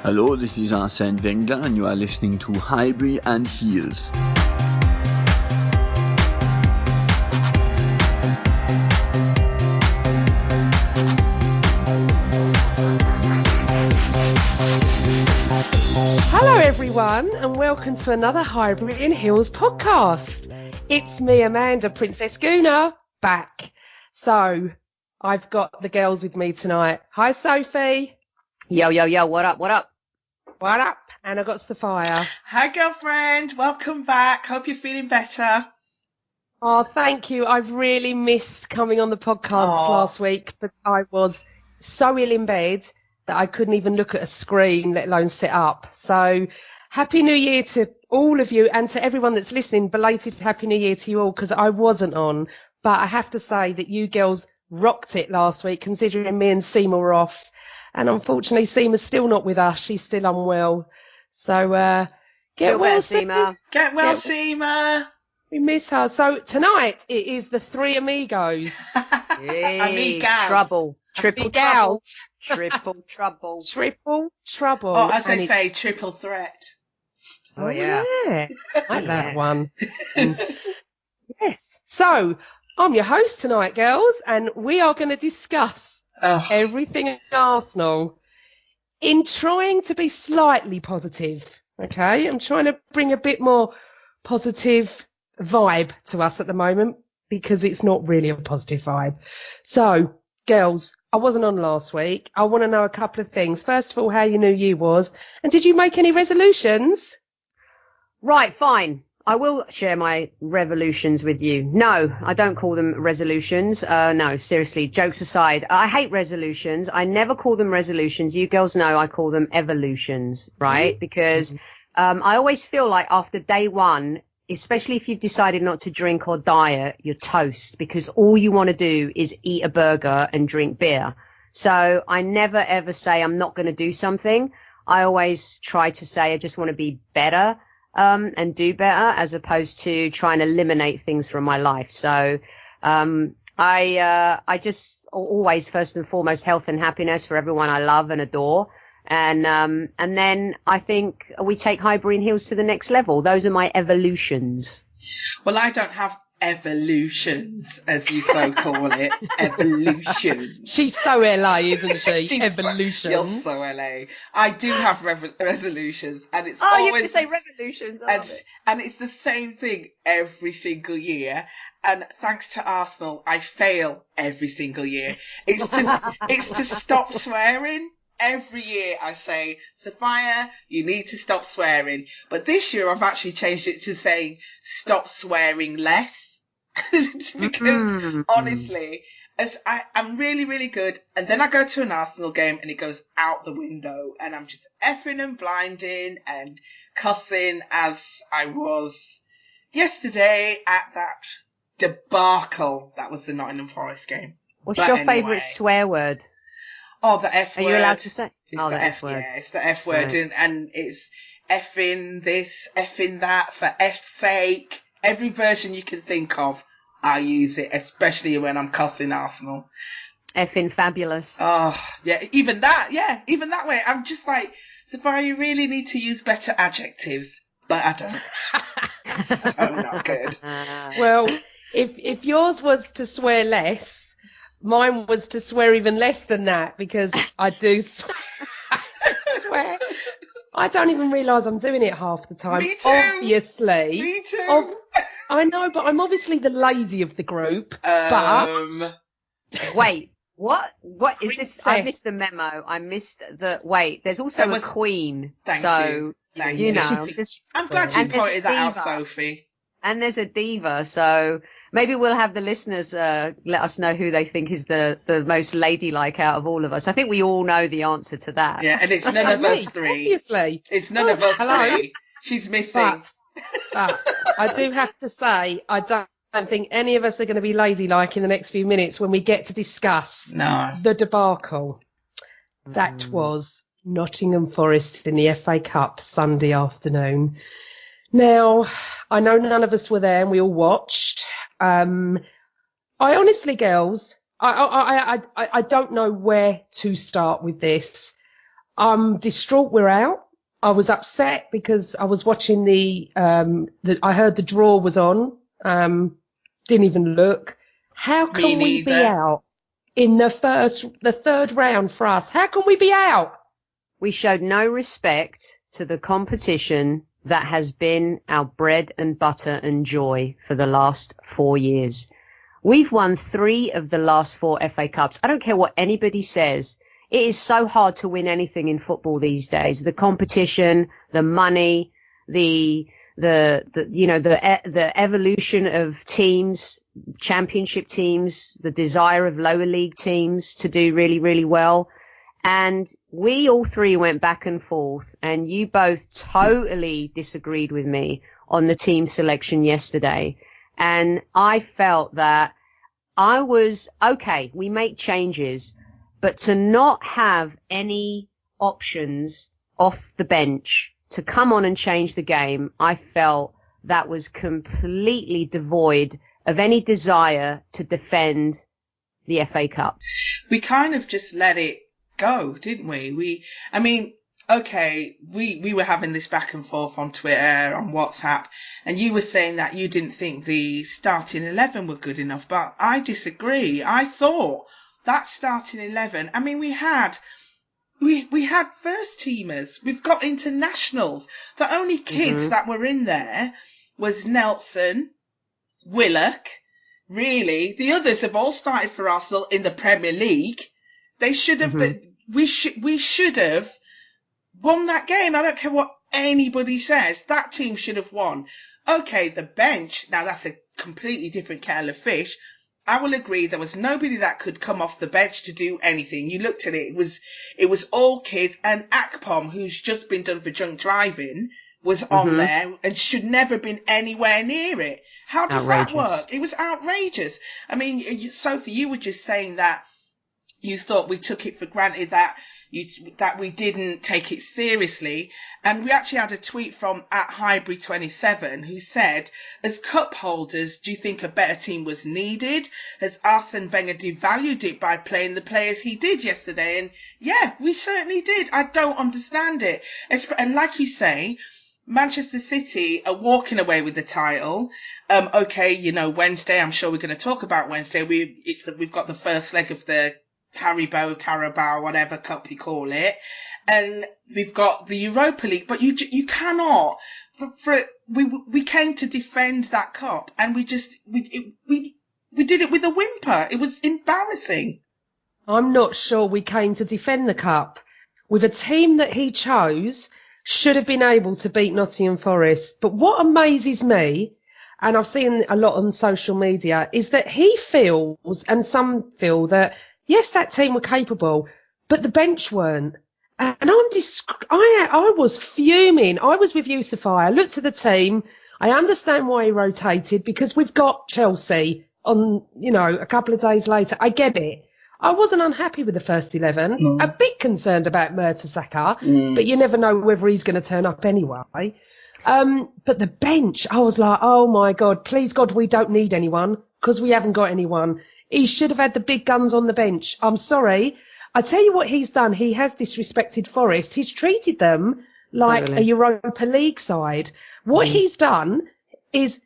Hello, this is Arsene Wenger and you are listening to Highbury and Heels. Hello everyone and welcome to another Highbury and Heels podcast. It's me, Amanda, Princess Guna, back. So, I've got the girls with me tonight. Hi Sophie. Yo, yo, yo, what up, what up? What up? And I've got Sophia. Hi girlfriend, welcome back. Hope you're feeling better. Oh, thank you. I've really missed coming on the podcast last week, but I was so ill in bed that I couldn't even look at a screen, let alone sit up. So, Happy New Year to all of you and to everyone that's listening. Belated Happy New Year to you all because I wasn't on. But I have to say that you girls rocked it last week, considering me and Seema were off. And unfortunately, Seema's still not with us. She's still unwell. So, get well, Seema. Get well, Seema. We miss her. So, tonight, it is the three amigos. Hey, trouble. Triple trouble. Triple trouble. Triple trouble. Or as they say, triple threat. Oh, yeah. I like that one. Yes. So, I'm your host tonight, girls, and we are going to discuss everything at Arsenal in trying to be slightly positive, okay? I'm trying to bring a bit more positive vibe to us at the moment because it's not really a positive vibe. So, girls, I wasn't on last week. I want to know a couple of things. First of all, how your new year was, and did you make any resolutions? Right, fine. I will share my revolutions with you. No, I don't call them resolutions. No, seriously, jokes aside, I hate resolutions. I never call them resolutions. You girls know I call them evolutions, right? Mm-hmm. Because I always feel like after day one, especially if you've decided not to drink or diet, you're toast because all you want to do is eat a burger and drink beer. So I never ever say I'm not going to do something. I always try to say I just want to be better. And do better as opposed to trying to eliminate things from my life. So, I just always first and foremost health and happiness for everyone I love and adore. And then I think we take Highbury and Heels to the next level. Those are my evolutions. Well, I don't have evolutions, as you so call it. Evolutions. She's so LA, isn't she? Evolutions. You're so LA. I do have resolutions, and it's always... you have to say revolutions. And it's the same thing every single year. And thanks to Arsenal, I fail every single year. It's to stop swearing. Every year I say, Sophia, you need to stop swearing. But this year I've actually changed it to saying, stop swearing less. Because honestly, I'm really, really good. And then I go to an Arsenal game and it goes out the window. And I'm just effing and blinding and cussing as I was yesterday at that debacle. That was the Nottingham Forest game. What's your favourite swear word? Oh, the F word. Are you allowed to say? It's the F word. Yeah, it's the F word. Right. And it's effing this, effing that, for F's sake. Every version you can think of, I use it, especially when I'm cussing Arsenal. Effing fabulous. Oh, yeah, even that way. I'm just like, Sophia, you really need to use better adjectives. But I don't. So not good. Well, if yours was to swear less, mine was to swear even less than that because I do swear. I don't even realise I'm doing it half the time. Me too. Obviously. Me too. I know, but I'm obviously the lady of the group. But wait, what is this? I missed the memo. I missed the wait. There's also a queen. Thank you. Thank you. Know, I'm glad you pointed that out, Sophie. And there's a diva, so maybe we'll have the listeners let us know who they think is the most ladylike out of all of us. I think we all know the answer to that. Yeah, and it's none of us three. Obviously. It's none of us three. She's missing. But I do have to say, I don't think any of us are going to be ladylike in the next few minutes when we get to discuss the debacle. That was Nottingham Forest in the FA Cup Sunday afternoon. Now, I know none of us were there and we all watched. I honestly, girls, I don't know where to start with this. I'm distraught we're out. I was upset because I was watching I heard the draw was on. Didn't even look. How can we be out in the third round for us? How can we be out? We showed no respect to the competition that has been our bread and butter and joy for the last 4 years. We've won 3 of the last 4 FA Cups. I don't care what anybody says. It is so hard to win anything in football these days. The competition, the money, the evolution of teams, championship teams, the desire of lower league teams to do really, really well. And we all 3 went back and forth, and you both totally disagreed with me on the team selection yesterday. And I felt that I was, okay, we make changes, but to not have any options off the bench to come on and change the game, I felt that was completely devoid of any desire to defend the FA Cup. We kind of just let it go, didn't we? We were having this back and forth on Twitter, on WhatsApp, and you were saying that you didn't think the starting 11 were good enough, but I disagree. I thought that starting 11, we had first teamers, we've got internationals. The only kids that were in there was Nelson, Willock, really. The others have all started for Arsenal in the Premier League. They should have, we should have won that game. I don't care what anybody says. That team should have won. Okay, the bench, now that's a completely different kettle of fish. I will agree there was nobody that could come off the bench to do anything. You looked at it, it was all kids, and Akpom, who's just been done for drunk driving, was on there and should never have been anywhere near it. How does that work? It was outrageous. Sophie, you were just saying that you thought we took it for granted that we didn't take it seriously. And we actually had a tweet from @Highbury27 who said, as cup holders, do you think a better team was needed? Has Arsene Wenger devalued it by playing the players he did yesterday? And yeah, we certainly did. I don't understand it. And like you say, Manchester City are walking away with the title. Wednesday, I'm sure we're going to talk about Wednesday. We've got the first leg of the Carabao, whatever cup you call it, and we've got the Europa League. But you cannot. We came to defend that cup, and we did it with a whimper. It was embarrassing. I'm not sure we came to defend the cup. With a team that he chose, should have been able to beat Nottingham Forest. But what amazes me, and I've seen a lot on social media, is that he feels, and some feel, that yes, that team were capable, but the bench weren't. And I was fuming. I was with you, Sophia. I looked at the team. I understand why he rotated, because we've got Chelsea on, a couple of days later. I get it. I wasn't unhappy with the first 11. A bit concerned about Mertesacker, but you never know whether he's going to turn up anyway. But the bench, I was like, oh my God, please God, we don't need anyone, because we haven't got anyone. He should have had the big guns on the bench. I'm sorry. I tell you what he's done. He has disrespected Forest. He's treated them like a Europa League side. What he's done is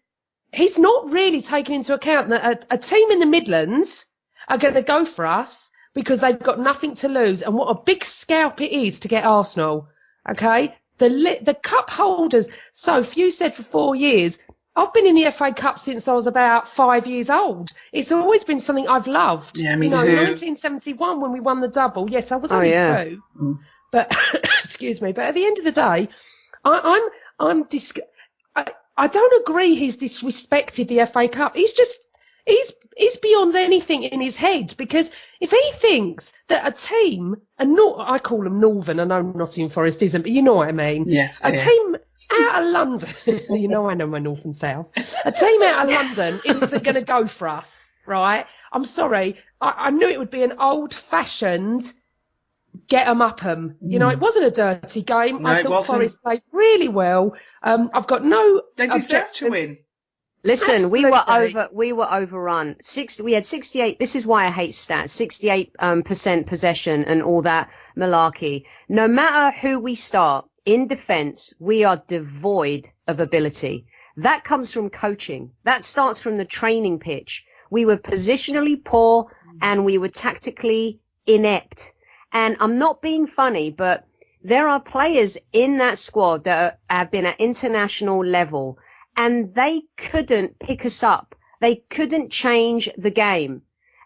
he's not really taken into account that a team in the Midlands are going to go for us because they've got nothing to lose. And what a big scalp it is to get Arsenal. Okay? The cup holders. So if you said for 4 years, I've been in the FA Cup since I was about 5 years old. It's always been something I've loved. Yeah, me too. 1971 when we won the double. Yes, I was only 2. But excuse me. But at the end of the day, I don't agree. He's disrespected the FA Cup. He's beyond anything in his head, because if he thinks that a team, I call them Northern, I know Nottingham Forest isn't, but you know what I mean. Yes, a team out of London, I know my North and South. A team out of London isn't going to go for us, right? I'm sorry. I knew it would be an old-fashioned get 'em up 'em. It wasn't a dirty game. No, I thought Forest played really well. I've got no They deserve to win. Listen, we were Absolutely. overrun. We had 68. This is why I hate stats. 68% possession and all that malarkey. No matter who we start in defence, we are devoid of ability. That comes from coaching. That starts from the training pitch. We were positionally poor and we were tactically inept. And I'm not being funny, but there are players in that squad that have been at international level, and they couldn't pick us up. They couldn't change the game.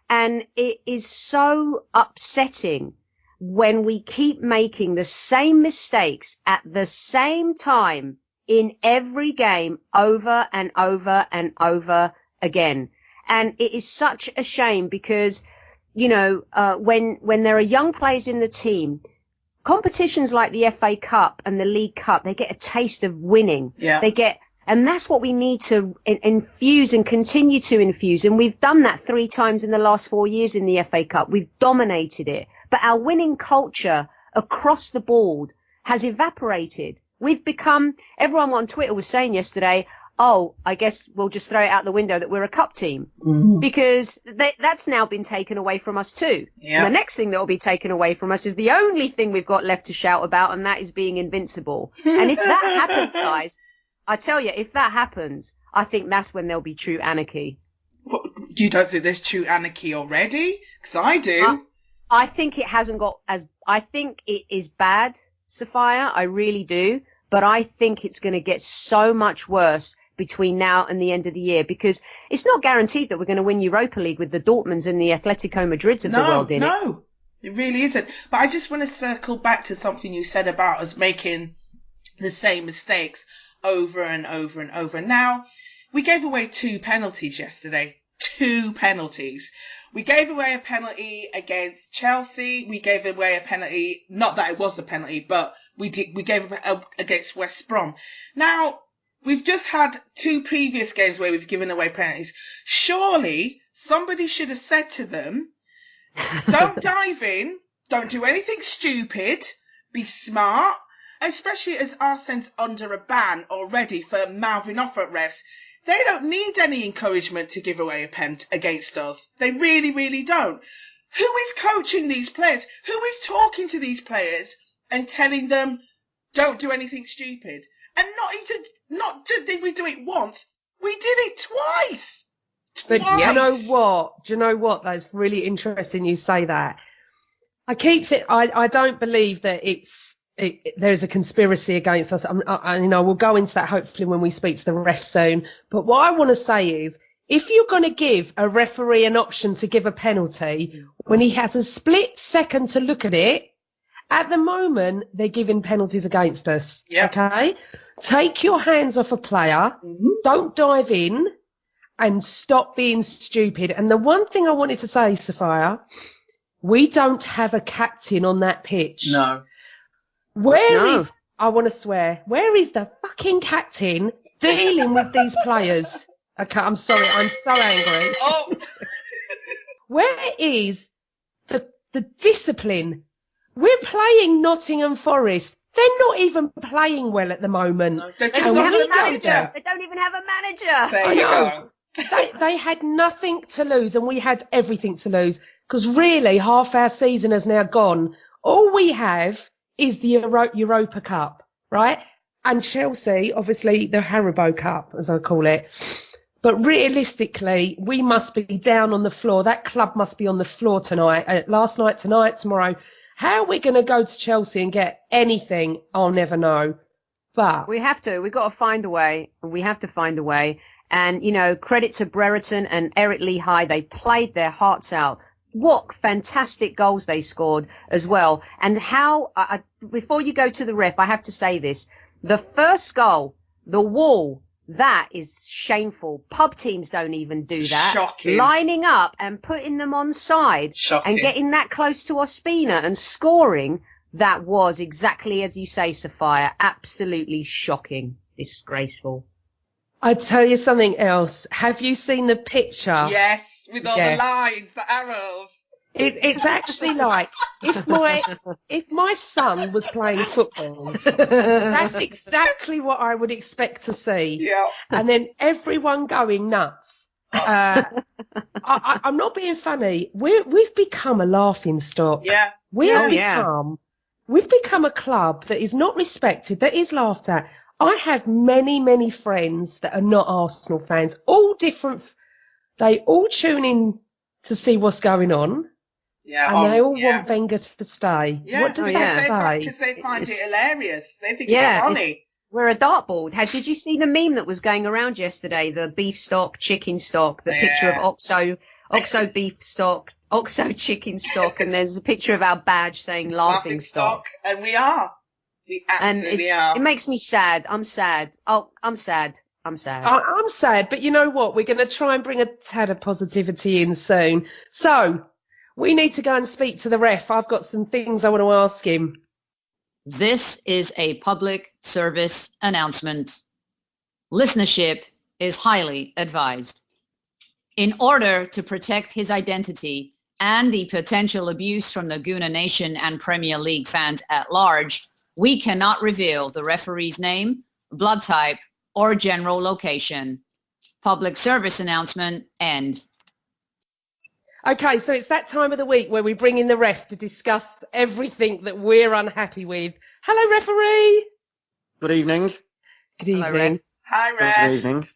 And it is so upsetting when we keep making the same mistakes at the same time in every game over and over and over again. And it is such a shame because, you know, when there are young players in the team, competitions like the FA Cup and the League Cup, they get a taste of winning. Yeah. And that's what we need to infuse and continue to infuse. And we've done that 3 times in the last 4 years in the FA Cup. We've dominated it. But our winning culture across the board has evaporated. We've become, everyone on Twitter was saying yesterday, oh, I guess we'll just throw it out the window that we're a cup team. Mm-hmm. Because that's now been taken away from us too. Yeah. And the next thing that will be taken away from us is the only thing we've got left to shout about, and that is being invincible. And if that happens, guys, I tell you, if that happens, I think that's when there'll be true anarchy. What, you don't think there's true anarchy already? Because I do. I think it hasn't got I think it is bad, Sophia. I really do. But I think it's going to get so much worse between now and the end of the year, because it's not guaranteed that we're going to win Europa League with the Dortmunds and the Atletico Madrids of the world in it. No, it really isn't. But I just want to circle back to something you said about us making the same mistakes over and over and over. Now, we gave away 2 penalties yesterday. 2 penalties. We gave away a penalty against Chelsea. We gave away a penalty, not that it was a penalty, but we gave against West Brom. Now, we've just had 2 previous games where we've given away penalties. Surely somebody should have said to them, don't dive in, don't do anything stupid, be smart, especially as Arsene's under a ban already for mouthing off at refs. They don't need any encouragement to give away a pen against us. They really, really don't. Who is coaching these players? Who is talking to these players and telling them, don't do anything stupid? And not did we do it once, we did it twice. But do you know what? That's really interesting you say that. I don't believe that there's a conspiracy against us. We'll go into that hopefully when we speak to the ref soon. But what I want to say is, if you're going to give a referee an option to give a penalty when he has a split second to look at it, at the moment, they're giving penalties against us. Yep. Okay? Take your hands off a player. Mm-hmm. Don't dive in and stop being stupid. And the one thing I wanted to say, Sophia, we don't have a captain on that pitch. No. I want to swear, where is the fucking captain dealing with these players? Okay, I'm sorry, I'm so angry. Oh. Where is the discipline? We're playing Nottingham Forest. They're not even playing well at the moment. No, they're just not a manager. They don't even have a manager. There you go. They had nothing to lose, and we had everything to lose, because really half our season has now gone. All we have is the Europa Cup, right? And Chelsea, obviously, the Carabao Cup, as I call it. But realistically, we must be down on the floor. That club must be on the floor tonight, last night, tonight, tomorrow. How are we going to go to Chelsea and get anything? I'll never know. But we have to. We've got to find a way. We have to find a way. And, credit to Brereton and Eric Lehigh. They played their hearts out. What fantastic goals they scored as well. And how, before you go to the ref, I have to say this. The first goal, the wall, that is shameful. Pub teams don't even do that. Shocking. Lining up and putting them on side. Shocking. And getting that close to Ospina and scoring, that was exactly as you say, Sophia. Absolutely shocking. Disgraceful. I tell you something else. Have you seen the picture? Yes, with all the lines, the arrows. It's actually like if my son was playing football, that's exactly what I would expect to see. Yeah. And then everyone going nuts. I'm not being funny. We've become a laughing stock. Yeah. We've become a club that is not respected, that is laughed at. I have many, many friends that are not Arsenal fans, all different. They all tune in to see what's going on. Yeah, and they all want Wenger to stay. Yeah. What does that say? Because they find it hilarious. They think it's funny. We're a dartboard. Did you see the meme that was going around yesterday? The beef stock, chicken stock, the picture of OXO beef stock, OXO chicken stock, and there's a picture of our badge saying laughing stock. And we are. We absolutely are. It makes me sad. I'm sad. Oh, I'm sad. I'm sad, but you know what? We're going to try and bring a tad of positivity in soon. So, we need to go and speak to the ref. I've got some things I want to ask him. This is a public service announcement. Listenership is highly advised. In order to protect his identity and the potential abuse from the Gooner Nation and Premier League fans at large, we cannot reveal the referee's name, blood type, or general location. Public service announcement, end. Okay, so it's that time of the week where we bring in the ref to discuss everything that we're unhappy with. Hello, referee. Good evening. Good evening. Hello, ref. Hi, ref. Good evening.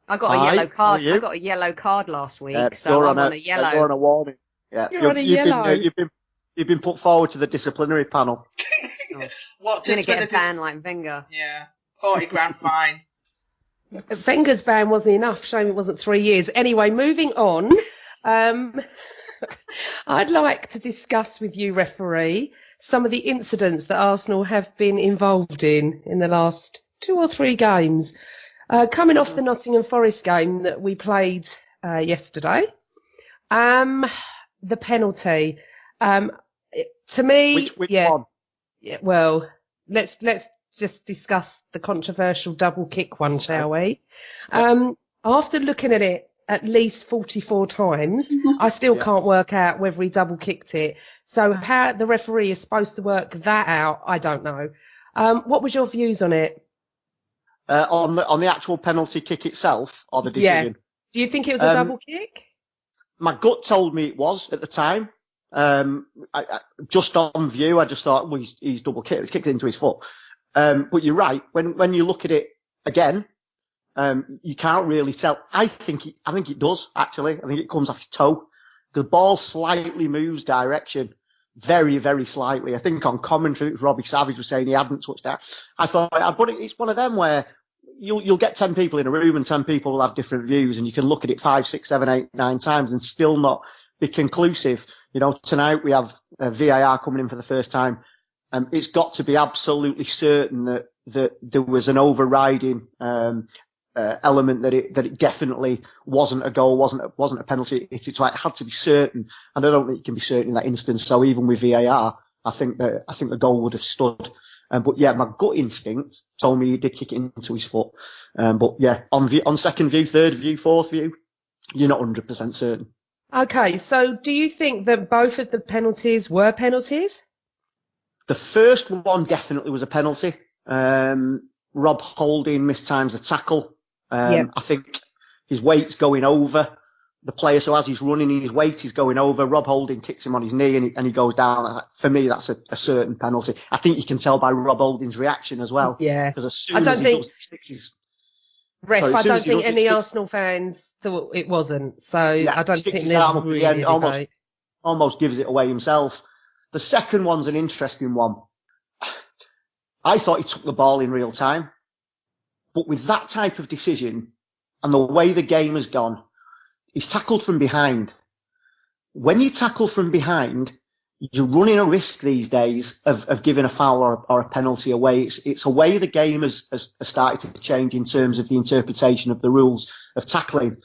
I got a yellow card. I got a yellow card last week, so I'm on a yellow. You're on a warning. Yeah, you're on a yellow. You've been put forward to the disciplinary panel. What? Just going to get a ban like Wenger. Yeah, 40 grand fine. Wenger's ban wasn't enough. Shame it wasn't 3 years. Anyway, moving on. I'd like to discuss with you, referee, some of the incidents that Arsenal have been involved in the last 2 or 3 games. Coming off the Nottingham Forest game that we played yesterday, the penalty. To me, which one? Yeah, well, let's just discuss the controversial double kick one, shall we? After looking at it at least 44 times, I still can't work out whether he double kicked it. So how the referee is supposed to work that out, I don't know. What was your views on it? On the actual penalty kick itself, or the decision? Yeah. Do you think it was a double kick? My gut told me it was at the time. Just on view, I just thought, well, he's double kicked. It's kicked into his foot. But you're right. When you look at it again, you can't really tell. I think it does, actually. I think it comes off his toe. The ball slightly moves direction, very, very slightly. I think on commentary, it was Robbie Savage was saying he hadn't touched that. I thought, but it's one of them where you'll get 10 people in a room and 10 people will have different views, and you can look at it 5, 6, 7, 8, 9 times and still not be conclusive. You know, tonight we have VAR coming in for the first time. It's got to be absolutely certain that there was an overriding element that it definitely wasn't a goal, wasn't a penalty. It had to be certain, and I don't think it can be certain in that instance. So even with VAR, I think the goal would have stood. But yeah, my gut instinct told me he did kick it into his foot. But yeah, on second view, third view, fourth view, you're not 100% certain. Okay, so do you think that both of the penalties were penalties? The first one definitely was a penalty. Rob Holding mistimes the tackle. I think his weight's going over the player, so as he's running, his weight is going over. Rob Holding kicks him on his knee and he goes down. For me, that's a certain penalty. I think you can tell by Rob Holding's reaction as well. Yeah. Because as soon as he does, he sticks his... Ref, I don't think any Arsenal fans thought it wasn't, so I don't think there's really a debate. Almost gives it away himself. The second one's an interesting one. I thought he took the ball in real time, but with that type of decision and the way the game has gone, he's tackled from behind. When you tackle from behind, you're running a risk these days of giving a foul or a penalty away. It's a way the game has started to change in terms of the interpretation of the rules of tackling.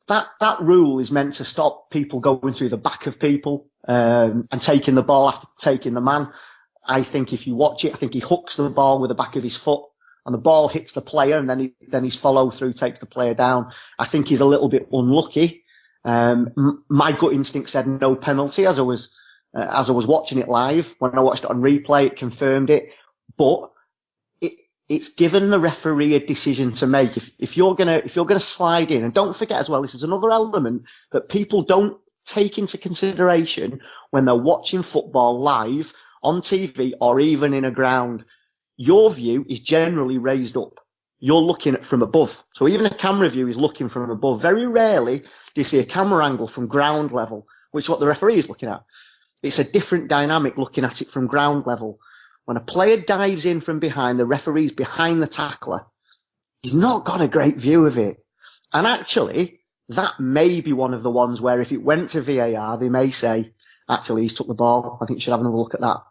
That rule is meant to stop people going through the back of people and taking the ball after taking the man. I think if you watch it, I think he hooks the ball with the back of his foot and the ball hits the player, and then his follow through takes the player down. I think he's a little bit unlucky. My gut instinct said no penalty as I was as I was watching it live. When I watched it on replay, it confirmed it. But it's given the referee a decision to make. If you're gonna slide in, and don't forget as well, this is another element that people don't take into consideration when they're watching football live on TV or even in a ground. Your view is generally raised up. You're looking at from above. So even a camera view is looking from above. Very rarely do you see a camera angle from ground level, which is what the referee is looking at. It's a different dynamic looking at it from ground level. When a player dives in from behind, the referee's behind the tackler. He's not got a great view of it. And actually, that may be one of the ones where if it went to VAR, they may say, actually, he's took the ball. I think you should have another look at that.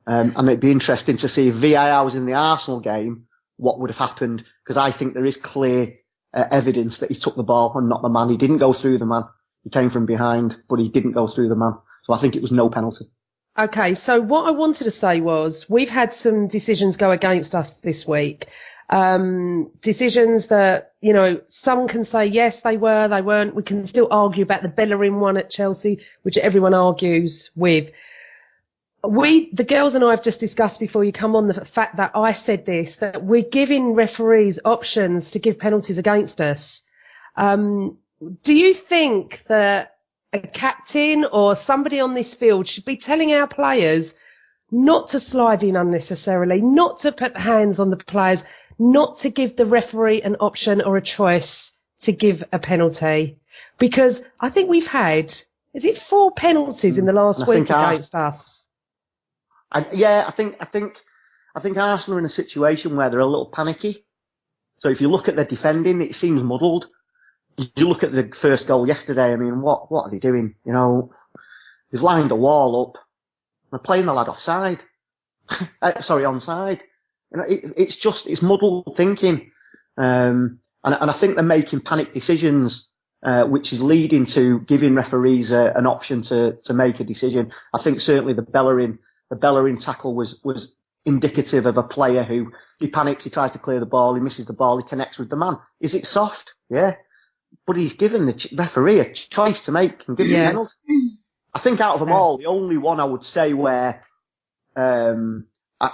And it'd be interesting to see if VAR was in the Arsenal game, what would have happened. Because I think there is clear evidence that he took the ball and not the man. He didn't go through the man. He came from behind, but he didn't go through the man. So I think it was no penalty. Okay, so what I wanted to say was we've had some decisions go against us this week. Decisions that, some can say, yes, they were, they weren't. We can still argue about the Bellerin one at Chelsea, which everyone argues with. The girls and I have just discussed before you come on the fact that I said this, that we're giving referees options to give penalties against us. Do you think that a captain or somebody on this field should be telling our players not to slide in unnecessarily, not to put hands on the players, not to give the referee an option or a choice to give a penalty? Because I think we've had, is it 4 penalties in the last week against us? I think Arsenal are in a situation where they're a little panicky. So if you look at their defending, it seems muddled. You look at the first goal yesterday, I mean, what are they doing? They've lined a wall up. They're playing the lad offside. Onside. It's muddled thinking. And I think they're making panic decisions, which is leading to giving referees an option to make a decision. I think certainly the Bellerin tackle was indicative of a player who, he panics, he tries to clear the ball, he misses the ball, he connects with the man. Is it soft? Yeah. But he's given the referee a choice to make and give the penalty. I think out of them all, the only one I would say where I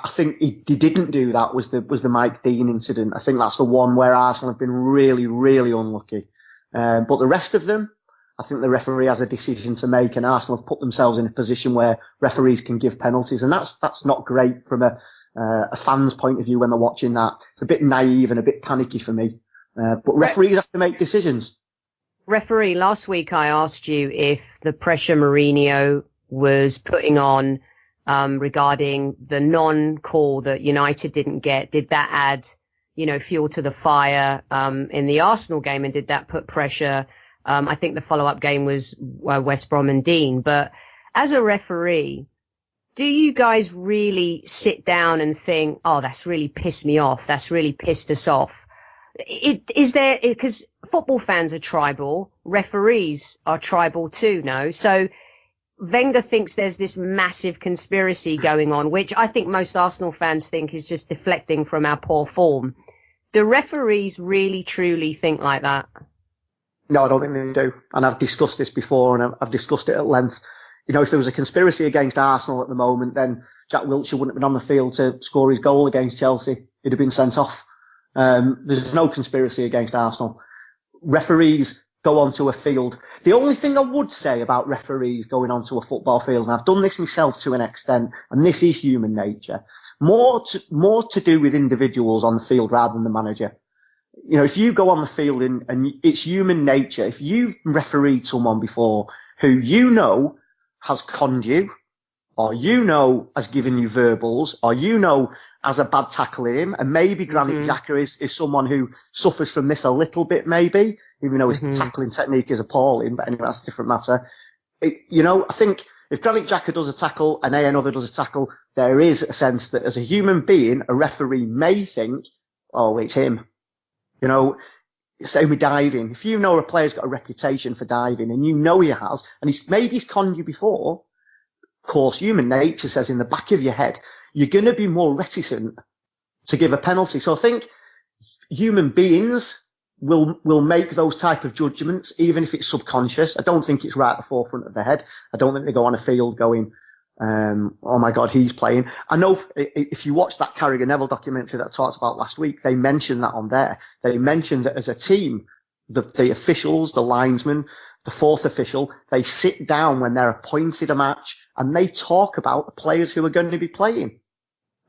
think he didn't do that was the Mike Dean incident. I think that's the one where Arsenal have been really, really unlucky. But the rest of them, I think the referee has a decision to make, and Arsenal have put themselves in a position where referees can give penalties, and that's not great from a fan's point of view when they're watching that. It's a bit naive and a bit panicky for me. But referees have to make decisions. Referee, last week I asked you if the pressure Mourinho was putting on regarding the non-call that United didn't get, did that add, fuel to the fire in the Arsenal game, and did that put pressure? I think the follow-up game was West Brom and Dean. But as a referee, do you guys really sit down and think, oh, that's really pissed me off, that's really pissed us off? Because football fans are tribal, referees are tribal too, no? So Wenger thinks there's this massive conspiracy going on, which I think most Arsenal fans think is just deflecting from our poor form. Do referees really truly think like that? No, I don't think they do. And I've discussed this before, and I've discussed it at length. If there was a conspiracy against Arsenal at the moment, then Jack Wilshere wouldn't have been on the field to score his goal against Chelsea. He'd have been sent off. There's no conspiracy against Arsenal. Referees go onto a field. The only thing I would say about referees going onto a football field, and I've done this myself to an extent, and this is human nature, more to do with individuals on the field rather than the manager. If you go on the field and it's human nature, if you've refereed someone before who has conned you, or has given you verbals, or has a bad tackle in him, and maybe Granit Xhaka is someone who suffers from this a little bit, maybe, even though his tackling technique is appalling, but anyway, that's a different matter. I think if Granit Xhaka does a tackle and another does a tackle, there is a sense that as a human being, a referee may think, oh, it's him. Same with diving. If a player's got a reputation for diving and he has, and he's conned you before, of course, human nature says in the back of your head, you're going to be more reticent to give a penalty. So I think human beings will make those type of judgments, even if it's subconscious. I don't think it's right at the forefront of their head. I don't think they go on a field going, oh my God, he's playing. I know if you watch that Carragher Neville documentary that I talked about last week, they mentioned that on there. They mentioned that as a team, the officials, the linesmen, the fourth official, they sit down when they're appointed a match and they talk about the players who are going to be playing.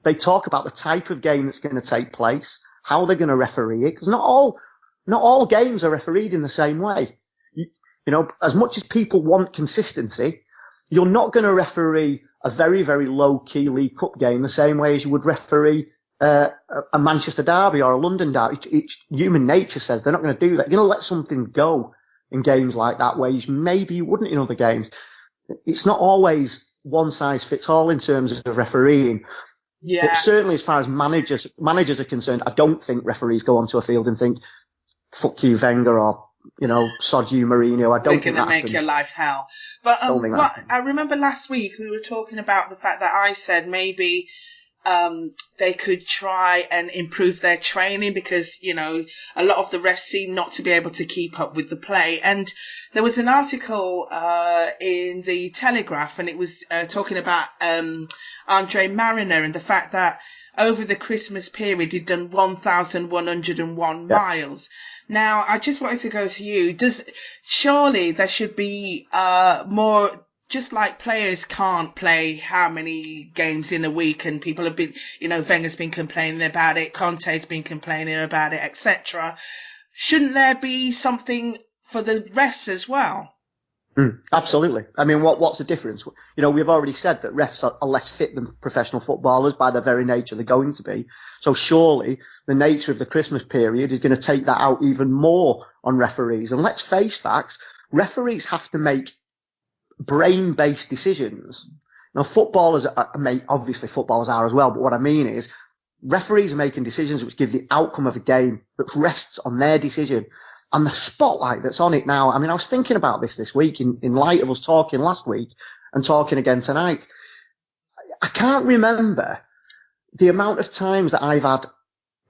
They talk about the type of game that's going to take place, how they're going to referee it, because not all games are refereed in the same way. You know, as much as people want consistency, you're not going to referee a very, very low-key League Cup game the same way as you would referee a Manchester derby or a London derby. It's human nature says they're not going to do that. You're going to let something go in games like that, whereas maybe you wouldn't in other games. It's not always one size fits all in terms of refereeing. Yeah. But certainly as far as managers are concerned, I don't think referees go onto a field and think, fuck you, Wenger, or, you know, sod you, Mourinho. I don't think that make your life hell. But I remember last week we were talking about the fact that I said maybe they could try and improve their training because, you know, a lot of the refs seem not to be able to keep up with the play. And there was an article in the Telegraph, and it was talking about Andre Mariner and the fact that over the Christmas period he'd done 1,101 miles. Now, I just wanted to go to you. Surely there should be more, just like players can't play how many games in a week, and people have been, you know, Wenger's been complaining about it, Conte's been complaining about it, etc. Shouldn't there be something for the refs as well? Absolutely. I mean, what's the difference? You know, we've already said that refs are less fit than professional footballers by their very nature. They're going to be. So surely the nature of the Christmas period is going to take that out even more on referees. And let's face facts, referees have to make brain-based decisions. Now, footballers obviously footballers are as well, but what I mean is referees are making decisions which give the outcome of a game that rests on their decision. And the spotlight that's on it now, I mean, I was thinking about this week in light of us talking last week and talking again tonight. I can't remember the amount of times that I've had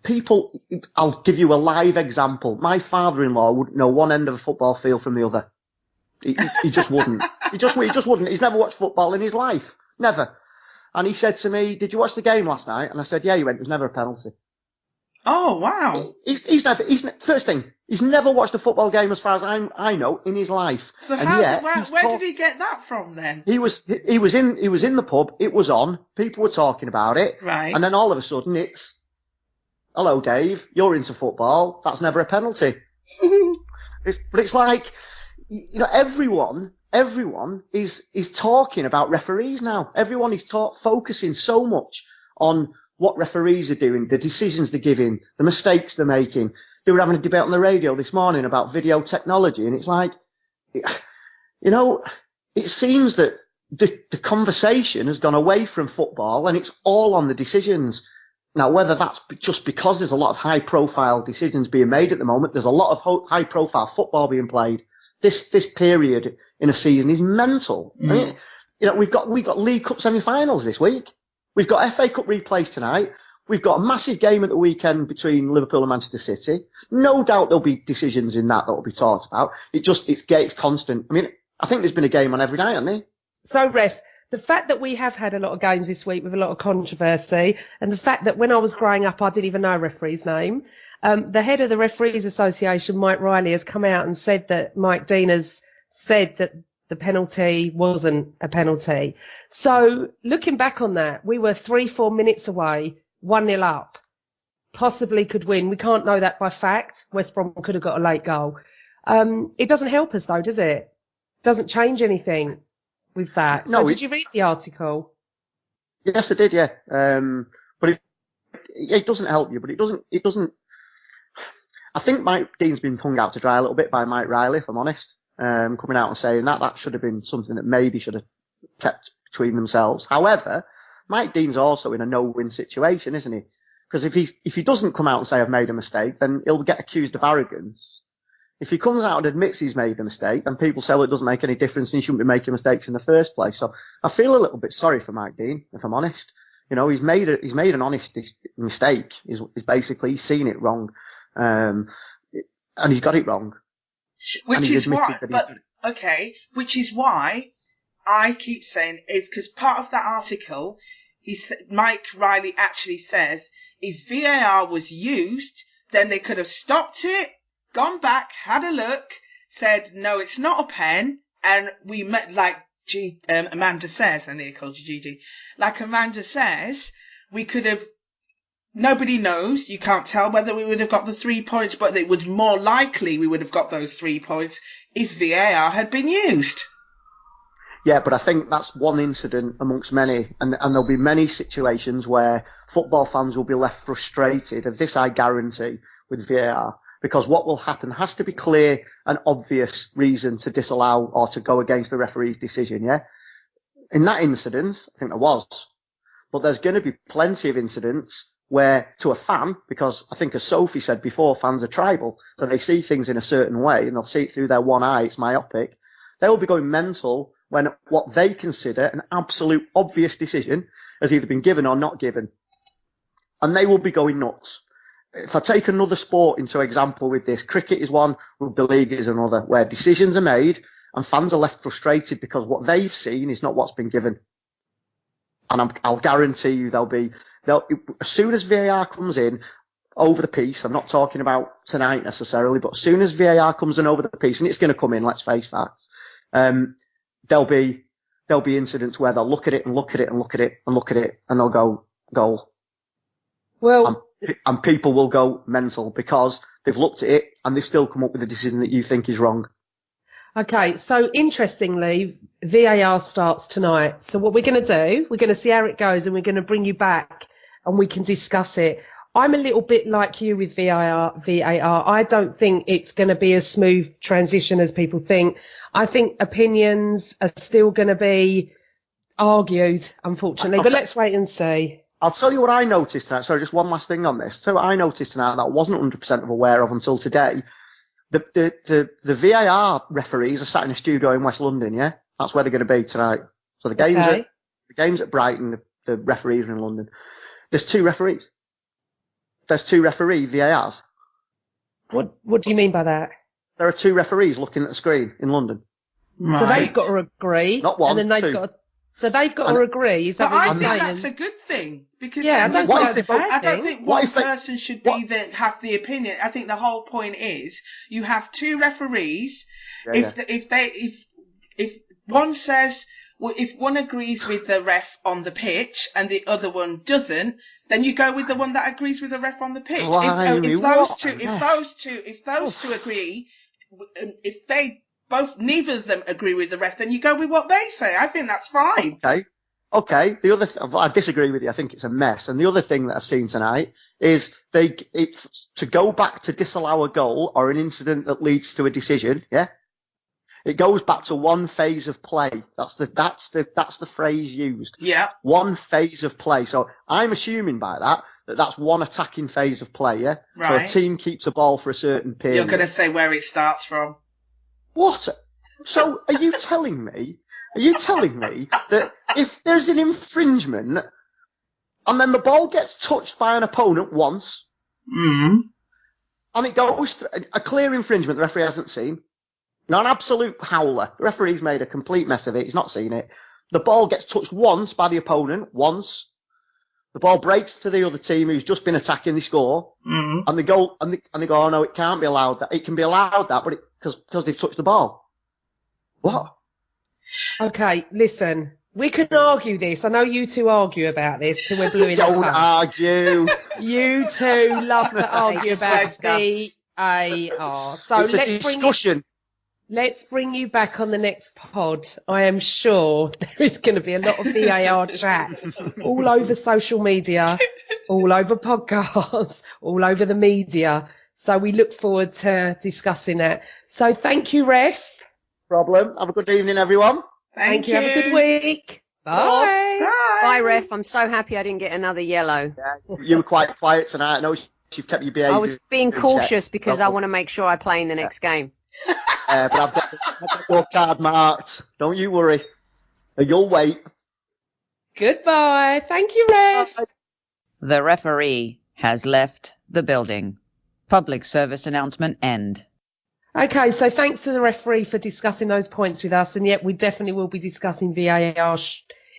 people, I'll give you a live example. My father-in-law wouldn't know one end of a football field from the other. He just wouldn't. He just wouldn't. He's never watched football in his life. Never. And he said to me, "Did you watch the game last night?" And I said, "Yeah." He went, "It was never a penalty." Oh, wow. First thing, he's never watched a football game as far as I know in his life. So where did he get that from then? He was in the pub, it was on, people were talking about it. Right. And then all of a sudden it's, "Hello, Dave, you're into football, that's never a penalty." But it's like, you know, everyone is talking about referees now. Everyone is focusing so much on what referees are doing, the decisions they're giving, the mistakes they're making. They were having a debate on the radio this morning about video technology, and it's like, you know, it seems that the conversation has gone away from football and it's all on the decisions. Now, whether that's just because there's a lot of high-profile decisions being made at the moment, there's a lot of high-profile football being played. This period in a season is mental. I mean, you know, we've got League Cup semi-finals this week. We've got FA Cup replays tonight. We've got a massive game at the weekend between Liverpool and Manchester City. No doubt there'll be decisions in that will be talked about. It's constant. I mean, I think there's been a game on every night, hasn't there? So, Ref, the fact that we have had a lot of games this week with a lot of controversy, and the fact that when I was growing up, I didn't even know a referee's name. The head of the Referees Association, Mike Riley, has come out and said that Mike Dean has said that the penalty wasn't a penalty. So looking back on that, we were 3-4 minutes away, 1-0 up, possibly could win. We can't know that by fact. West Brom could have got a late goal. It doesn't help us though, does it? Doesn't change anything with that. So did you read the article? Yes, I did, yeah. But it doesn't help you, but it doesn't. I think Mike Dean's been hung out to dry a little bit by Mike Riley, if I'm honest. Coming out and saying that should have been something that maybe should have kept between themselves. However, Mike Dean's also in a no-win situation, isn't he? Because if he doesn't come out and say I've made a mistake, then he'll get accused of arrogance. If he comes out and admits he's made a mistake, then people say, well, it doesn't make any difference and he shouldn't be making mistakes in the first place. So I feel a little bit sorry for Mike Dean, if I'm honest. You know, he's made an honest mistake. He's basically seen it wrong. and he's got it wrong. Which is why I keep saying, because part of that article, Mike Riley actually says, if VAR was used, then they could have stopped it, gone back, had a look, said, no, it's not a pen, and we met, like Amanda says, I nearly called you Gigi, like Amanda says, we could have, nobody knows, you can't tell whether we would have got the 3 points, but it was more likely we would have got those 3 points if VAR had been used. Yeah, but I think that's one incident amongst many, and there'll be many situations where football fans will be left frustrated, of this I guarantee, with VAR, because what will happen has to be clear and obvious reason to disallow or to go against the referee's decision, yeah? In that incident, I think there was, but there's going to be plenty of incidents where, to a fan, because I think as Sophie said before, fans are tribal, so they see things in a certain way and they'll see it through their one eye, it's myopic, they will be going mental when what they consider an absolute obvious decision has either been given or not given. And they will be going nuts. If I take another sport into example with this, cricket is one, rugby league is another, where decisions are made and fans are left frustrated because what they've seen is not what's been given. And I'll guarantee you as soon as VAR comes in over the piece, I'm not talking about tonight necessarily, but as soon as VAR comes in over the piece, and it's going to come in, let's face facts, there'll be incidents where they'll look at it and look at it and look at it and look at it and they'll go goal. Well, and people will go mental because they've looked at it and they've still come up with a decision that you think is wrong. Okay, so interestingly, VAR starts tonight. So what we're going to do, we're going to see how it goes and we're going to bring you back and we can discuss it. I'm a little bit like you with VAR. I don't think it's going to be a smooth transition as people think. I think opinions are still going to be argued, unfortunately, but let's wait and see. I'll tell you what I noticed tonight. Sorry, just one last thing on this. So I noticed tonight that I wasn't 100% aware of until today. The VAR referees are sat in a studio in West London, yeah? That's where they're going to be tonight. So the game's at Brighton, the referees are in London. There's 2 referees. There's 2 referee VARs. What do you mean by that? There are 2 referees looking at the screen in London. Right. So they've got to agree. Not one, and then they've 2. got to agree. Is that what you're saying? That's a good thing because I don't think one person should have the opinion. I think the whole point is you have 2 referees. If one says, well, if one agrees with the ref on the pitch and the other one doesn't, then you go with the one that agrees with the ref on the pitch. If those two agree, if they neither of them agree with the ref, then you go with what they say. I think that's fine. Okay. I disagree with you. I think it's a mess. And the other thing that I've seen tonight is to go back to disallow a goal or an incident that leads to a decision. Yeah. It goes back to one phase of play. That's the phrase used. Yeah. One phase of play. So I'm assuming by that that's one attacking phase of play. Yeah. Right. So a team keeps a ball for a certain period. You're going to say where it starts from. What? So are you telling me that if there's an infringement and then the ball gets touched by an opponent once, and it goes a clear infringement the referee hasn't seen, not an absolute howler, the referee's made a complete mess of it, he's not seen it, the ball gets touched once by the opponent, the ball breaks to the other team who's just been attacking, they score, and they go, oh no, it can't be allowed that. It can be allowed that, but because they've touched the ball. What? Okay, listen, we can argue this. I know you 2 argue about this till we're blue in the face. Don't argue. You 2 love to argue about VAR. So it's a discussion. Let's bring you back on the next pod. I am sure there is going to be a lot of VAR chat all over social media, all over podcasts, all over the media. So we look forward to discussing that. So thank you, Ref. Problem. Have a good evening, everyone. Thank you. Have a good week. Bye. Bye, Ref. I'm so happy I didn't get another yellow. Yeah, you were quite quiet tonight. I know you've kept your behaviour. I was being cautious because I want to make sure I play in the next game. But I've got your card marked. Don't you worry. You'll wait. Goodbye. Thank you, Ref. The referee has left the building. Public service announcement end. Okay, so thanks to the referee for discussing those points with us, and yet we definitely will be discussing VAR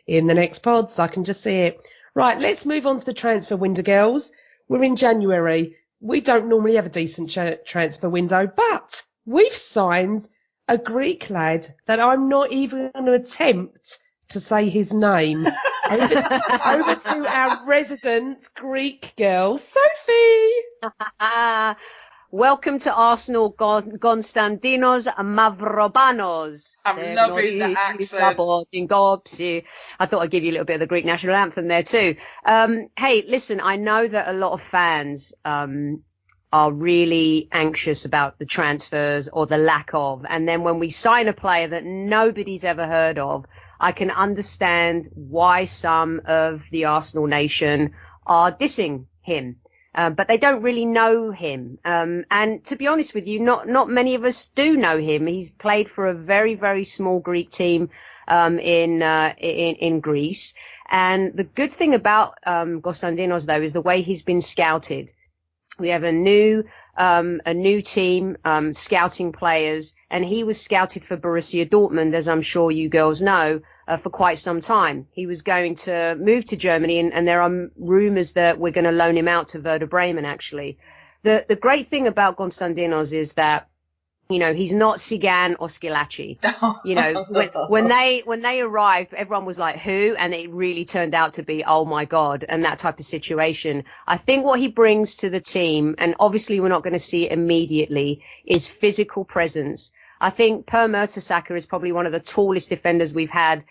in the next pods. I can just see it. Right, let's move on to the transfer window, girls. We're in January. We don't normally have a decent transfer window, but we've signed a Greek lad that I'm not even going to attempt to say his name. over to our resident Greek girl, Sophie. Welcome to Arsenal, Konstantinos Mavropanos. I'm loving the accent. I thought I'd give you a little bit of the Greek national anthem there too. Hey, listen, I know that a lot of fans are really anxious about the transfers or the lack of. And then when we sign a player that nobody's ever heard of, I can understand why some of the Arsenal nation are dissing him. But they don't really know him. And to be honest with you, not many of us do know him. He's played for a very, very small Greek team, in Greece. And the good thing about, Konstantinos though is the way he's been scouted. We have a new team, scouting players, and he was scouted for Borussia Dortmund, as I'm sure you girls know, for quite some time. He was going to move to Germany, and there are rumours that we're going to loan him out to Werder Bremen, actually. The great thing about Konstantinos is that, you know, he's not Sigan or Schillaci. You know, when they arrived, everyone was like, who? And it really turned out to be, oh my God, and that type of situation. I think what he brings to the team, and obviously we're not going to see it immediately, is physical presence. I think Per Mertesacker is probably one of the tallest defenders we've had,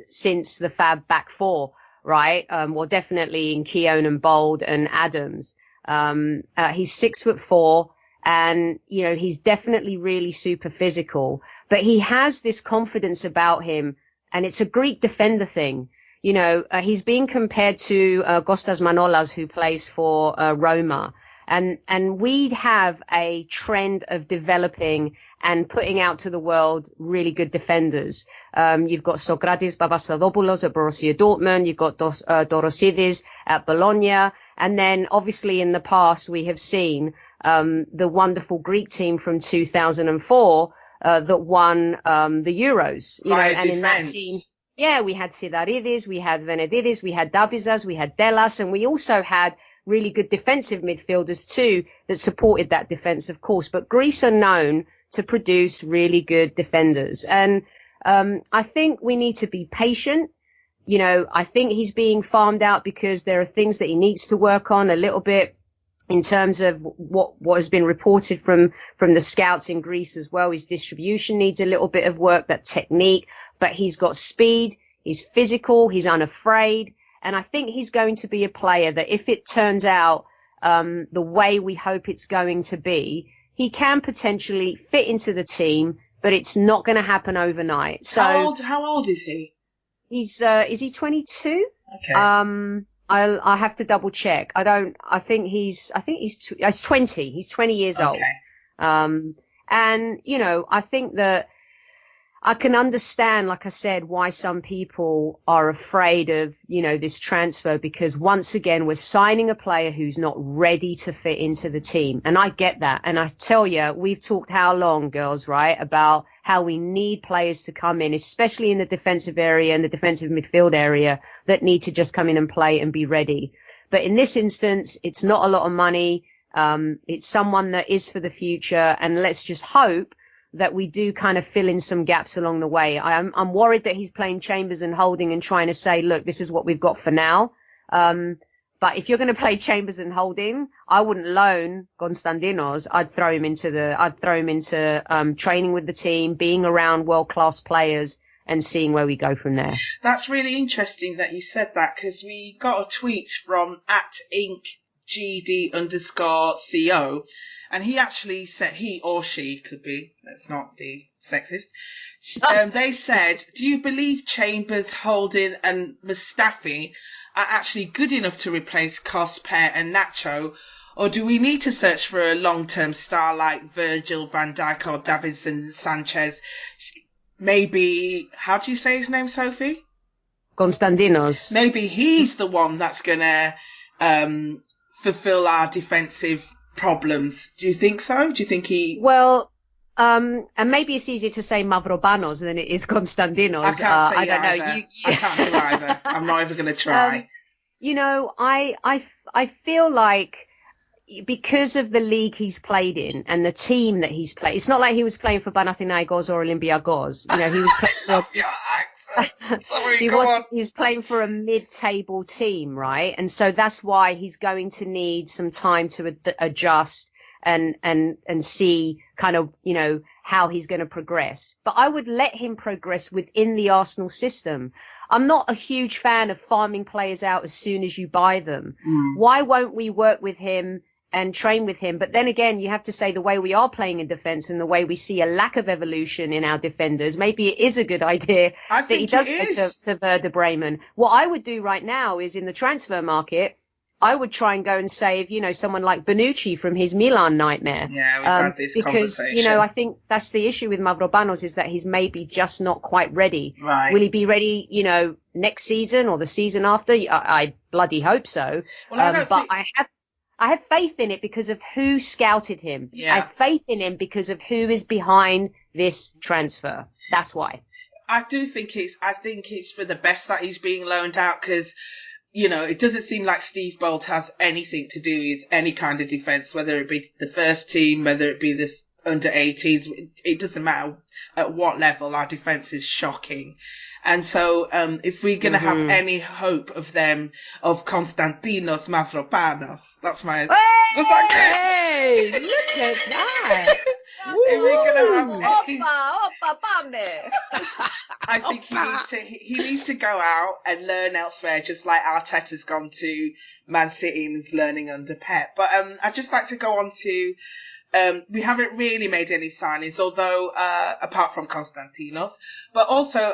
since the Fab back four, right? Well, definitely in Keown and Bold and Adams. He's 6'4". And, you know, he's definitely really super physical, but he has this confidence about him, and it's a Greek defender thing. You know, he's being compared to Kostas Manolas, who plays for Roma. And we have a trend of developing and putting out to the world really good defenders. You've got Sokratis Papastathopoulos at Borussia Dortmund. You've got Dorosidis at Bologna. And then obviously in the past we have seen the wonderful Greek team from 2004 that won the Euros. You know, and in that team, yeah, we had Sidaridis, we had Venedidis, we had Dabizas, we had Delas, and we also had really good defensive midfielders too that supported that defense, of course. But Greece are known to produce really good defenders. And I think we need to be patient. You know, I think he's being farmed out because there are things that he needs to work on a little bit in terms of what has been reported from the scouts in Greece as well. His distribution needs a little bit of work, that technique, but he's got speed, he's physical, he's unafraid. And I think he's going to be a player that if it turns out the way we hope it's going to be, he can potentially fit into the team, but it's not going to happen overnight. So how old is he? Is he 22? Okay. I'll have to double check. I think he's 20. He's 20 years old. And, you know, I think that I can understand, like I said, why some people are afraid of, you know, this transfer, because once again, we're signing a player who's not ready to fit into the team. And I get that. And I tell you, we've talked how long, girls, right, about how we need players to come in, especially in the defensive area and the defensive midfield area, that need to just come in and play and be ready. But in this instance, it's not a lot of money. It's someone that is for the future. And let's just hope that we do kind of fill in some gaps along the way. I'm worried that he's playing Chambers and Holding and trying to say, look, this is what we've got for now. But if you're going to play Chambers and Holding, I wouldn't loan Konstantinos. I'd throw him into training with the team, being around world-class players, and seeing where we go from there. That's really interesting that you said that, because we got a tweet from @InkGD_CO. And he actually said, he or she could be, let's not be sexist. They said, do you believe Chambers, Holding and Mustafi are actually good enough to replace Kos, Pear and Nacho? Or do we need to search for a long-term star like Virgil, Van Dijk or Davinson Sanchez? Maybe, how do you say his name, Sophie? Konstantinos. Maybe he's the one that's going to fulfill our defensive problems. Do you think so? Do you think he... Well, And maybe it's easier to say Mavropanos than it is Konstantinos. I can't say I don't either. know. I can't do either. I'm not even going to try. I feel like because of the league he's played in and the team that he's played, it's not like he was playing for Panathinaikos or Olympiacos. He was playing for Your accent. Sorry, he was playing for a mid-table team, right? And so that's why he's going to need some time to adjust and see kind of, how he's going to progress. But I would let him progress within the Arsenal system. I'm not a huge fan of farming players out as soon as you buy them. Why won't we work with him and train with him? But then again, you have to say the way we are playing in defence and the way we see a lack of evolution in our defenders, maybe it is a good idea that he does go to Werder Bremen. What I would do right now is in the transfer market, I would try and go and save, someone like Bonucci from his Milan nightmare. Yeah, we've had this conversation. Because, I think that's the issue with Mavropanos is that he's maybe just not quite ready. Right. Will he be ready, next season or the season after? I bloody hope so. Well, I have faith in it because of who scouted him. Yeah. I have faith in him because of who is behind this transfer. That's why. I think it's for the best that he's being loaned out because, it doesn't seem like Steve Bolt has anything to do with any kind of defence, whether it be the first team, whether it be this under 18s. It doesn't matter at what level. Our defence is shocking. And so, if we're going to have any hope of Konstantinos Mavropanos, that's my... Hey, was that good? Hey, look at that. If we're going to have any... Oppa, bambe. I think he needs to go out and learn elsewhere, just like Arteta's gone to Man City and is learning under Pep. But, I'd just like to go on to... we haven't really made any signings, although apart from Konstantinos, but also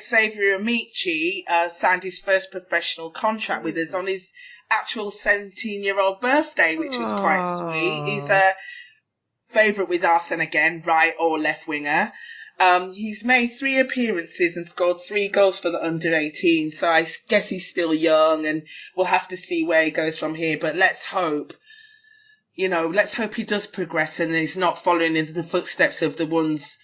Xavier Amici signed his first professional contract with us on his actual 17-year-old birthday, which was quite sweet. He's a favourite with Arsene again, right or left winger. He's made 3 appearances and scored 3 goals for the under 18, so I guess he's still young, and we'll have to see where he goes from here. But let's hope. Let's hope he does progress and he's not following into the footsteps of the ones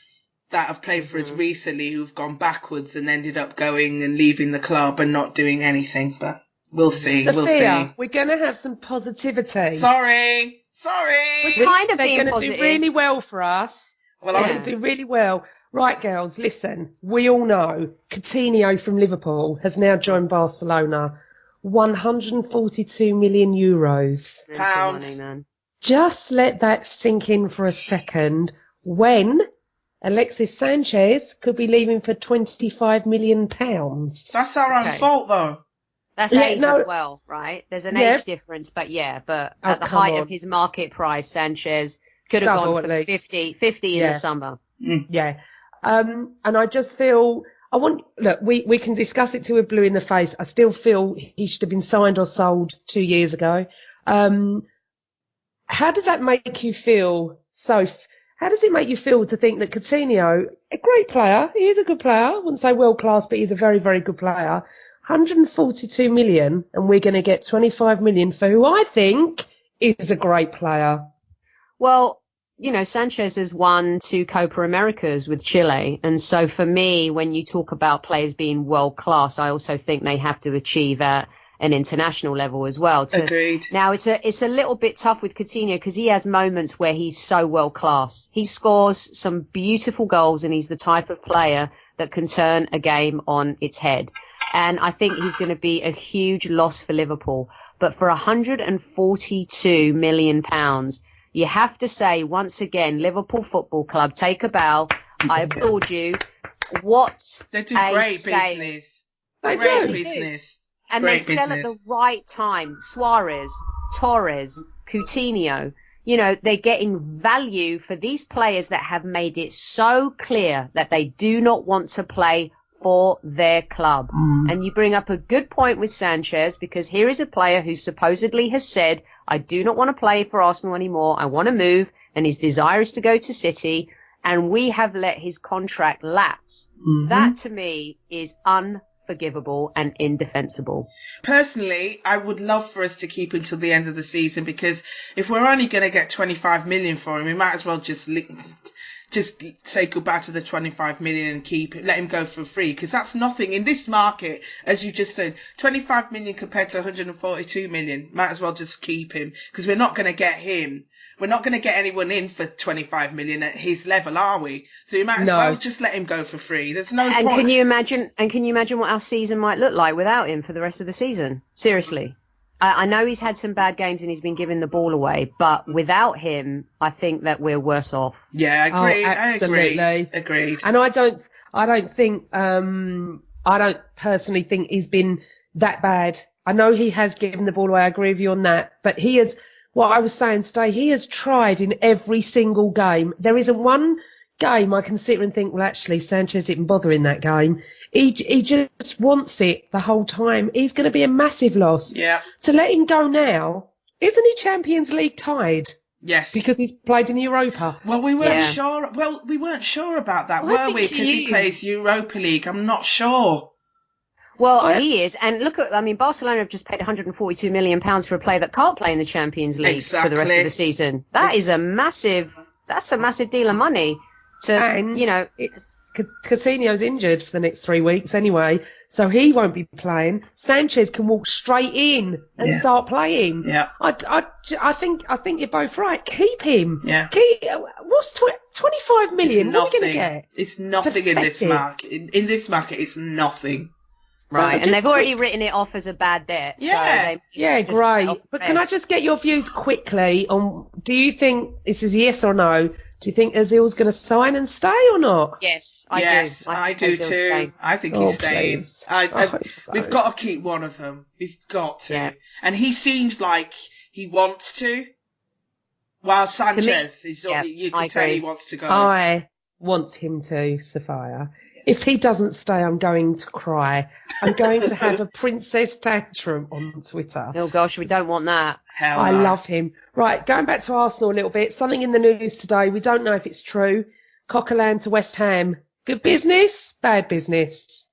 that have played for us recently who've gone backwards and ended up going and leaving the club and not doing anything. But we'll see. Sophia, we're going to have some positivity. Sorry. We're kind of being positive. They're going to do really well for us. Well, they're going to do really well. Right, girls, listen. We all know Coutinho from Liverpool has now joined Barcelona. 142 million euros. Pounds. Money, man. Just let that sink in for a second when Alexis Sanchez could be leaving for £25 million. That's our own fault, though. That's age as well, right? There's an age difference, but at the height of his market price, Sanchez could have gone for 50 in the summer. Yeah. And I just feel... we can discuss it till we're blue in the face. I still feel he should have been signed or sold 2 years ago. How does that make you feel, Soph? How does it make you feel to think that Coutinho, a great player, he is a good player, I wouldn't say world class, but he's a very, very good player, 142 million, and we're going to get 25 million for who I think is a great player? Well, Sanchez has won 2 Copa Americas with Chile. And so for me, when you talk about players being world class, I also think they have to achieve at an international level as well. Agreed. Now, it's a little bit tough with Coutinho because he has moments where he's so world class. He scores some beautiful goals and he's the type of player that can turn a game on its head. And I think he's going to be a huge loss for Liverpool. But for £142 million, you have to say, once again, Liverpool Football Club, take a bow. I applaud you. They do great business. Great business. And they sell at the right time. Suarez, Torres, Coutinho. They're getting value for these players that have made it so clear that they do not want to play for their club. And you bring up a good point with Sanchez, because here is a player who supposedly has said, I do not want to play for Arsenal anymore. I want to move. And his desire is to go to City. And we have let his contract lapse. That to me is unforgivable and indefensible. Personally, I would love for us to keep him till the end of the season, because if we're only going to get 25 million for him, we might as well just just say goodbye to the 25 million and let him go for free, because that's nothing in this market. As you just said, 25 million compared to 142 million, might as well just keep him, because we're not going to get him. We're not going to get anyone in for 25 million at his level, are we? So you might as well just let him go for free. There's no point. Can you imagine what our season might look like without him for the rest of the season? Seriously. I know he's had some bad games and he's been giving the ball away, but without him, I think that we're worse off. Yeah, I agree. Oh, absolutely. I agree. Agreed. And I don't personally think he's been that bad. I know he has given the ball away. I agree with you on that. But he has, what I was saying today, he has tried in every single game. There isn't one game I can sit and think, well, actually, Sanchez didn't bother in that game. He just wants it the whole time. He's going to be a massive loss. Yeah. To let him go now, isn't he Champions League tied? Yes. Because he's played in Europa. Well, we weren't sure. Well, we weren't sure about that, were we? Because he plays Europa League. I'm not sure. Well, he is. And look at, Barcelona have just paid £142 million for a player that can't play in the Champions League for the rest of the season. That's a massive deal of money. Coutinho's injured for the next 3 weeks anyway, so he won't be playing. Sanchez can walk straight in and start playing. Yeah. I think you're both right. Keep him. Yeah. What's 25 million? What are we going to get? It's nothing in this market. In this market, it's nothing. Right, and they've already written it off as a bad debt. Yeah. So great. But can I just get your views quickly on, do you think, this is yes or no, do you think Ozil's going to sign and stay or not? Yes, I do too. Stay. I think he's staying. We've got to keep one of them. We've got to. Yeah. And he seems like he wants to. While Sanchez, you can tell he wants to go. I want him to, Sophia. If he doesn't stay, I'm going to cry. I'm going to have a princess tantrum on Twitter. Oh, gosh, we don't want that. I love him. Right, going back to Arsenal a little bit. Something in the news today. We don't know if it's true. Coquelin to West Ham. Good business? Bad business?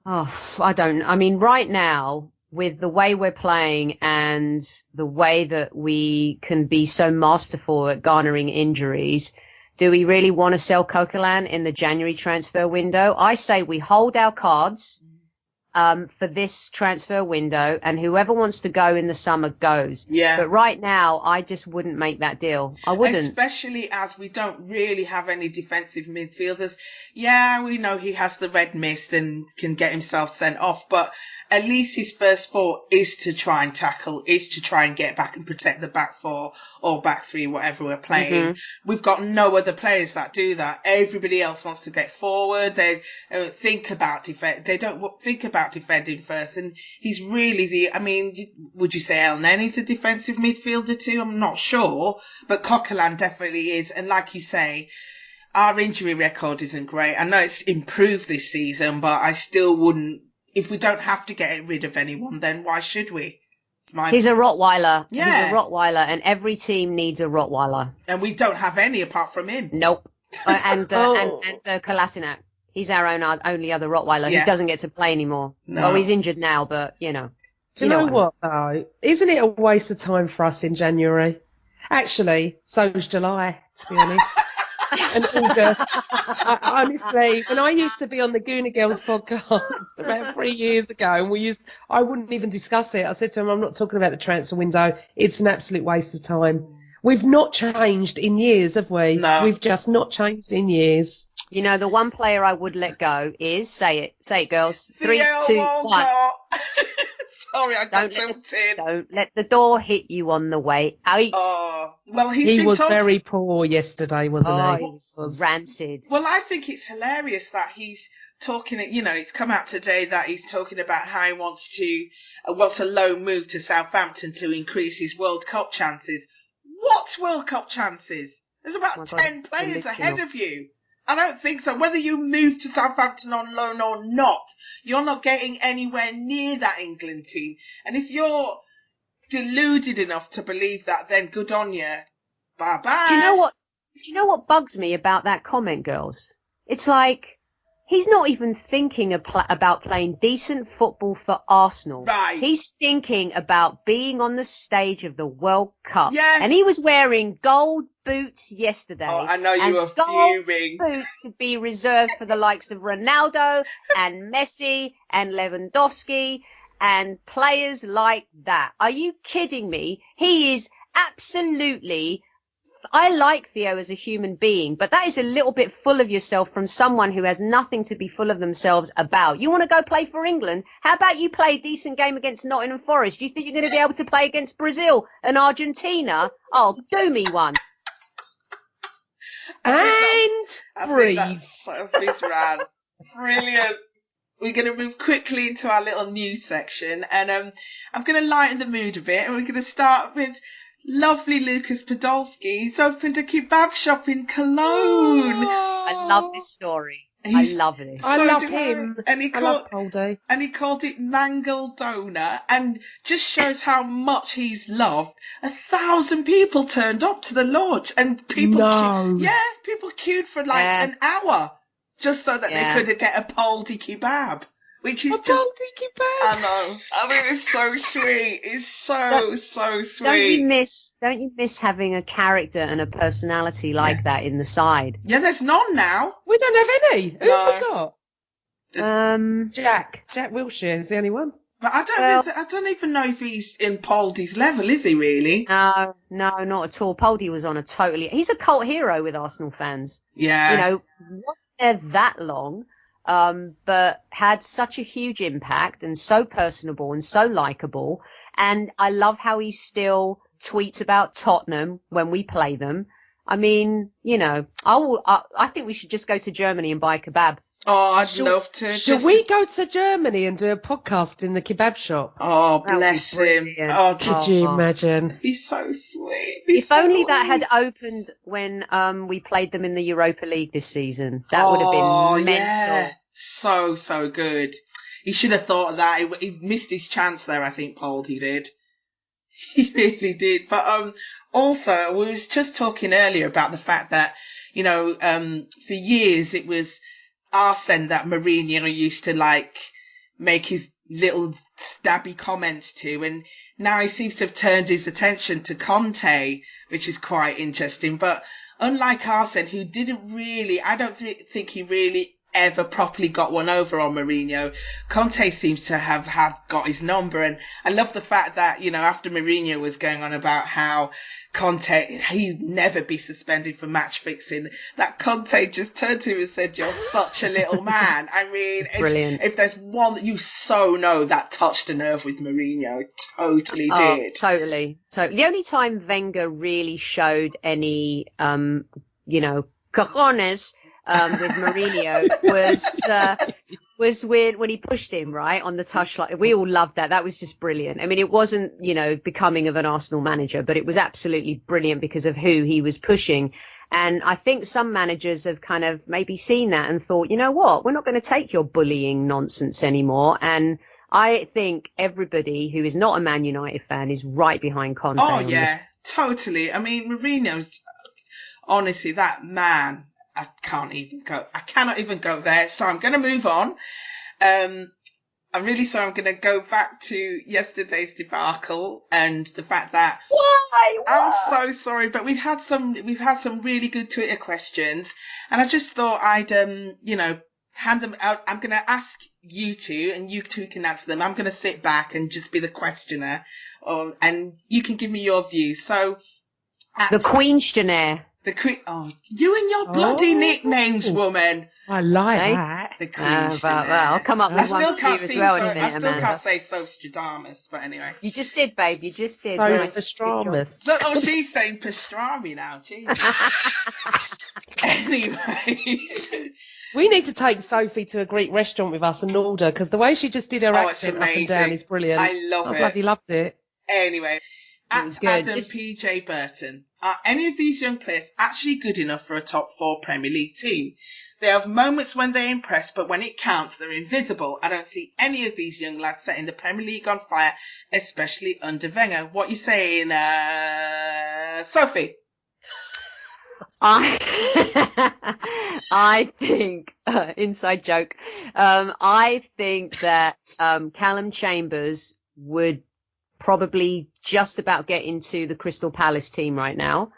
Oh, I don't. Right now, with the way we're playing and the way that we can be so masterful at garnering injuries, do we really want to sell Coquelin in the January transfer window? I say we hold our cards for this transfer window, and whoever wants to go in the summer goes. Yeah. But right now, I just wouldn't make that deal. I wouldn't. Especially as we don't really have any defensive midfielders. Yeah, we know he has the red mist and can get himself sent off, but at least his first thought is to try and tackle, is to try and get back and protect the back four or back three, whatever we're playing. Mm-hmm. We've got no other players that do that. Everybody else wants to get forward. They think about They don't think about defending first. And he's really would you say El Nenny's a defensive midfielder too? I'm not sure, but Coquelin definitely is. And like you say, our injury record isn't great. I know it's improved this season, but I still wouldn't. If we don't have to get rid of anyone, then why should we? He's a Rottweiler. Yeah. He's a Rottweiler, and every team needs a Rottweiler. And we don't have any apart from him. Nope. And Kolasinac. He's our only other Rottweiler. Yeah. He doesn't get to play anymore. No. Well, he's injured now, but, Do you know what, though? Isn't it a waste of time for us in January? Actually, so's July, to be honest. And August. Honestly, when I used to be on the Gooner Girls podcast about 3 years ago, and I wouldn't even discuss it. I said to him, I'm not talking about the transfer window. It's an absolute waste of time. We've not changed in years, have we? No. We've just not changed in years. The one player I would let go is, say it, girls. Theo 3, 2, 1. Sorry, I got jumped in. Don't let the door hit you on the way out. Oh, well, he was very poor yesterday, wasn't he? He was rancid. Well, I think it's hilarious that he's talking, it's come out today that he's talking about how he wants a loan move to Southampton to increase his World Cup chances. What World Cup chances? There's about 10 players ahead of you. I don't think so. Whether you move to Southampton on loan or not, you're not getting anywhere near that England team. And if you're deluded enough to believe that, then good on you. Bye-bye. Do you know what bugs me about that comment, girls? It's like, He's not even thinking about playing decent football for Arsenal. Right. He's thinking about being on the stage of the World Cup. Yeah. And he was wearing gold boots yesterday. Oh, I know you were fuming. Gold boots to be reserved for the likes of Ronaldo and Messi and Lewandowski and players like that. Are you kidding me? He is absolutely... I like Theo as a human being, but that is a little bit full of yourself from someone who has nothing to be full of themselves about. You want to go play for England? How about you play a decent game against Nottingham Forest? Do you think you're going to be able to play against Brazil and Argentina? Oh, do me one. And breathe. That's Sophie's rant. Brilliant. We're going to move quickly into our little news section, and I'm going to lighten the mood a bit, and we're going to start with lovely Lucas Podolski. He's opened a kebab shop in Cologne. I love this story. I love this. I love him. And he called it Mangle Donut, and just shows how much he's loved. 1,000 people turned up to the launch, and people queued for like an hour just so that they could get a Poldy kebab. Which is just, I know. I mean, it's so sweet. It's so sweet. Don't you miss having a character and a personality like that in the side? Yeah, there's none now. We don't have any. Who have we got? Jack Wilshere is the only one. But I don't even know if he's in Poldy's level, is he really? No, not at all. Poldy was on he's a cult hero with Arsenal fans. Yeah. You know, wasn't there that long. But had such a huge impact and so personable and so likable. And I love how he still tweets about Tottenham when we play them. I mean, you know, I think we should just go to Germany and buy a kebab. Oh, I'd love to. Should we go to Germany and do a podcast in the kebab shop? Oh, bless him. Oh, could you imagine? He's so sweet. If only that had opened when we played them in the Europa League this season. That would have been mental. Yeah. So good. He should have thought of that. He missed his chance there, I think, Poldy did. He really did. But also, we was just talking earlier about the fact that, you know, for years it was Arsene that Mourinho used to like make his little stabby comments to, and now he seems to have turned his attention to Conte, which is quite interesting. But unlike Arsene, who didn't really, I don't think he really ever properly got one over on Mourinho, Conte seems to have got his number. And I love the fact that, you know, after Mourinho was going on about how Conte, he'd never be suspended for match fixing, that Conte just turned to him and said, "You're such a little man." I mean, if there's one that you know that touched a nerve with Mourinho, it totally did. Totally. The only time Wenger really showed any, you know, cojones with Mourinho was when he pushed him right on the touchline. We all loved that. That was just brilliant. I mean, it wasn't, you know, becoming of an Arsenal manager, but it was absolutely brilliant because of who he was pushing. And I think some managers have kind of maybe seen that and thought, you know what, we're not going to take your bullying nonsense anymore. And I think everybody who is not a Man United fan is right behind Conte. Oh yeah, totally. I mean, Mourinho's honestly that man. I cannot even go there. So I'm going to move on. I'm really sorry. I'm going to go back to yesterday's debacle and the fact that why? I'm so sorry, but we've had some really good Twitter questions, and I just thought I'd you know, hand them out. I'm going to ask you two, and you two can answer them. I'm going to sit back and just be the questioner, and you can give me your views. So the Queenstoner. The Queen. Oh, you and your bloody nicknames, woman. I like that. The Queen. I'll come up with one for you as well in a minute, I still can't say Sostradamus, but anyway. You just did, babe. You just did. Pastrami. Look, she's saying pastrami now. Jeez. Anyway. We need to take Sophie to a Greek restaurant with us and order, because the way she just did her accent up and down is brilliant. I love it. I bloody loved it. Anyway. At Adam P.J. Burton, are any of these young players actually good enough for a top 4 Premier League team? They have moments when they impress, but when it counts, they're invisible. I don't see any of these young lads setting the Premier League on fire, especially under Wenger. What you saying, Sophie? I think, inside joke, I think that Callum Chambers would probably just about get into the Crystal Palace team right now.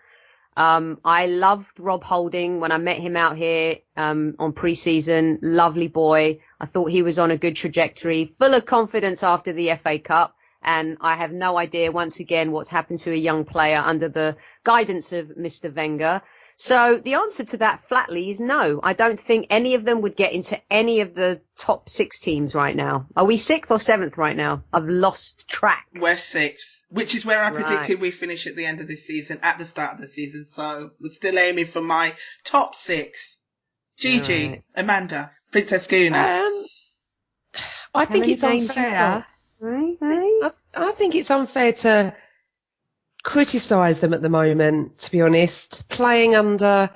I loved Rob Holding when I met him out here on pre-season. Lovely boy. I thought he was on a good trajectory, full of confidence after the FA Cup. And I have no idea, once again, what's happened to a young player under the guidance of Mr. Wenger. So the answer to that flatly is no. I don't think any of them would get into any of the top 6 teams right now. Are we 6th or 7th right now? I've lost track. We're 6th, which is where I predicted we finish at the end of this season, at the start of the season. So we're still aiming for my top 6. Gigi, right. Amanda, Princess Guna. I think it's unfair. I think it's unfair to criticise them at the moment, to be honest. Playing under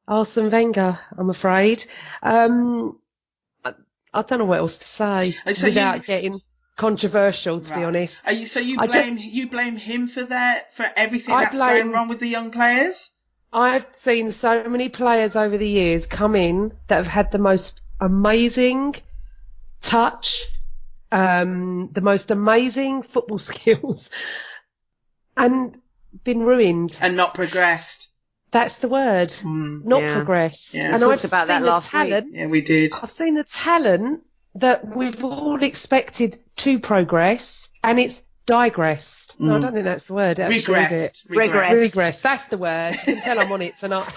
Arsene Wenger, I'm afraid. I don't know what else to say without getting controversial, to be honest. You blame him for everything that's going wrong with the young players? I've seen so many players over the years come in that have had the most amazing touch, the most amazing football skills, and been ruined. And not progressed. That's the word. Not progressed. Yeah. And we talked about that last week. Yeah, we did. I've seen the talent that we've all expected to progress, and it's digressed. No, I don't think that's the word. Regressed. Regressed. That's the word. You can tell I'm on it tonight.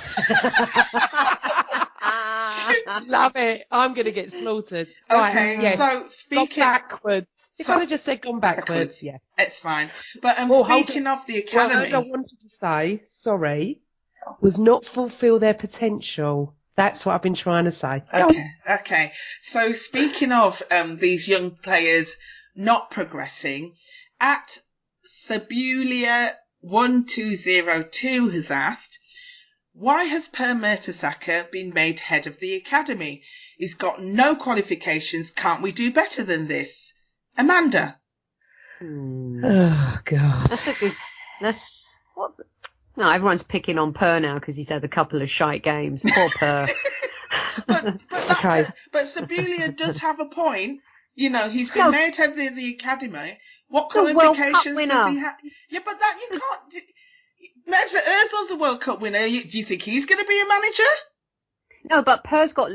Love it. I'm going to get slaughtered. Okay, right, yes. So speaking... Gone backwards. If I'd have just said gone backwards, yeah. It's fine. But speaking of the academy... What I wanted to say, was not fulfil their potential. That's what I've been trying to say. Okay. So speaking of these young players not progressing, at Sabulia1202 has asked, why has Per Mertesacker been made head of the academy? He's got no qualifications. Can't we do better than this? Amanda? Oh, God. No, everyone's picking on Per now because he's had a couple of shite games. Poor Per. but Sabulia does have a point. You know, he's been made head of the academy. What qualifications does he have? Yeah, but that you can't... Mesut Ozil's a World Cup winner. Do you think he's going to be a manager? No, but Per's got...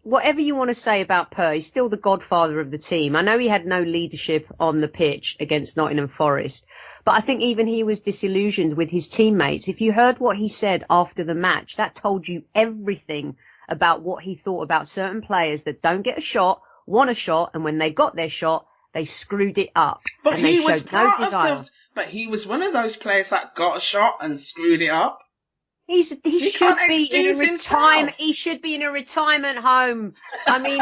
whatever you want to say about Per, he's still the godfather of the team. I know he had no leadership on the pitch against Nottingham Forest, but I think even he was disillusioned with his teammates. If you heard what he said after the match, that told you everything about what he thought about certain players that don't get a shot, want a shot, and when they got their shot, they screwed it up. But he was part of them. But he was one of those players that got a shot and screwed it up. He should be in a retirement. He should be in a retirement home. I mean,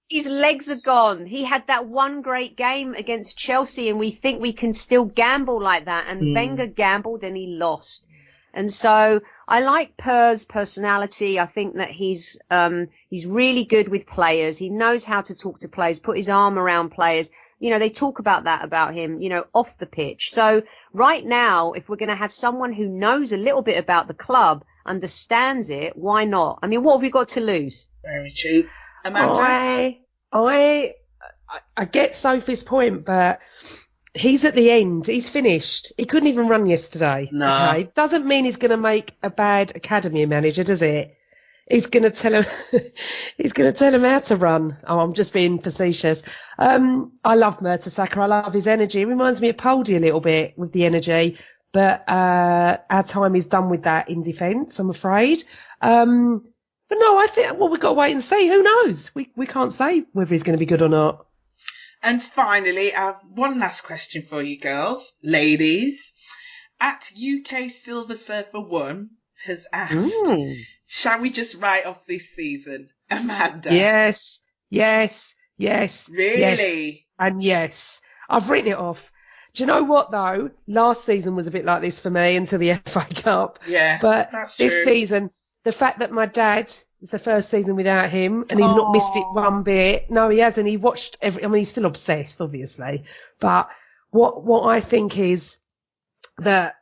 his legs are gone. He had that one great game against Chelsea, and we think we can still gamble like that. And Wenger gambled and he lost. And so I like Per's personality. I think that he's really good with players. He knows how to talk to players, put his arm around players. You know, they talk about that about him, you know, off the pitch. So right now, if we're going to have someone who knows a little bit about the club, understands it, why not? I mean, what have we got to lose? Very true. Amanda? I get Sophie's point, but he's at the end. He's finished. He couldn't even run yesterday. No. Okay? Doesn't mean he's going to make a bad academy manager, does it? He's going to tell him. He's going to tell him how to run. Oh, I'm just being facetious. I love Mertesacker. I love his energy. He reminds me of Poldy a little bit with the energy, but our time is done with that in defence, I'm afraid. But no, I think we've got to wait and see. Who knows? We can't say whether he's going to be good or not. And finally, I have one last question for you girls, ladies. At UK Silver Surfer 1 has asked, shall we just write off this season? Amanda? Yes. Really? Yes. And yes. I've written it off. Do you know what, though? Last season was a bit like this for me until the FA Cup. Yeah, but that's this true. Season, the fact that my dad... It's the first season without him, and he's not missed it one bit. No, he hasn't. He watched he's still obsessed, obviously. But what I think is that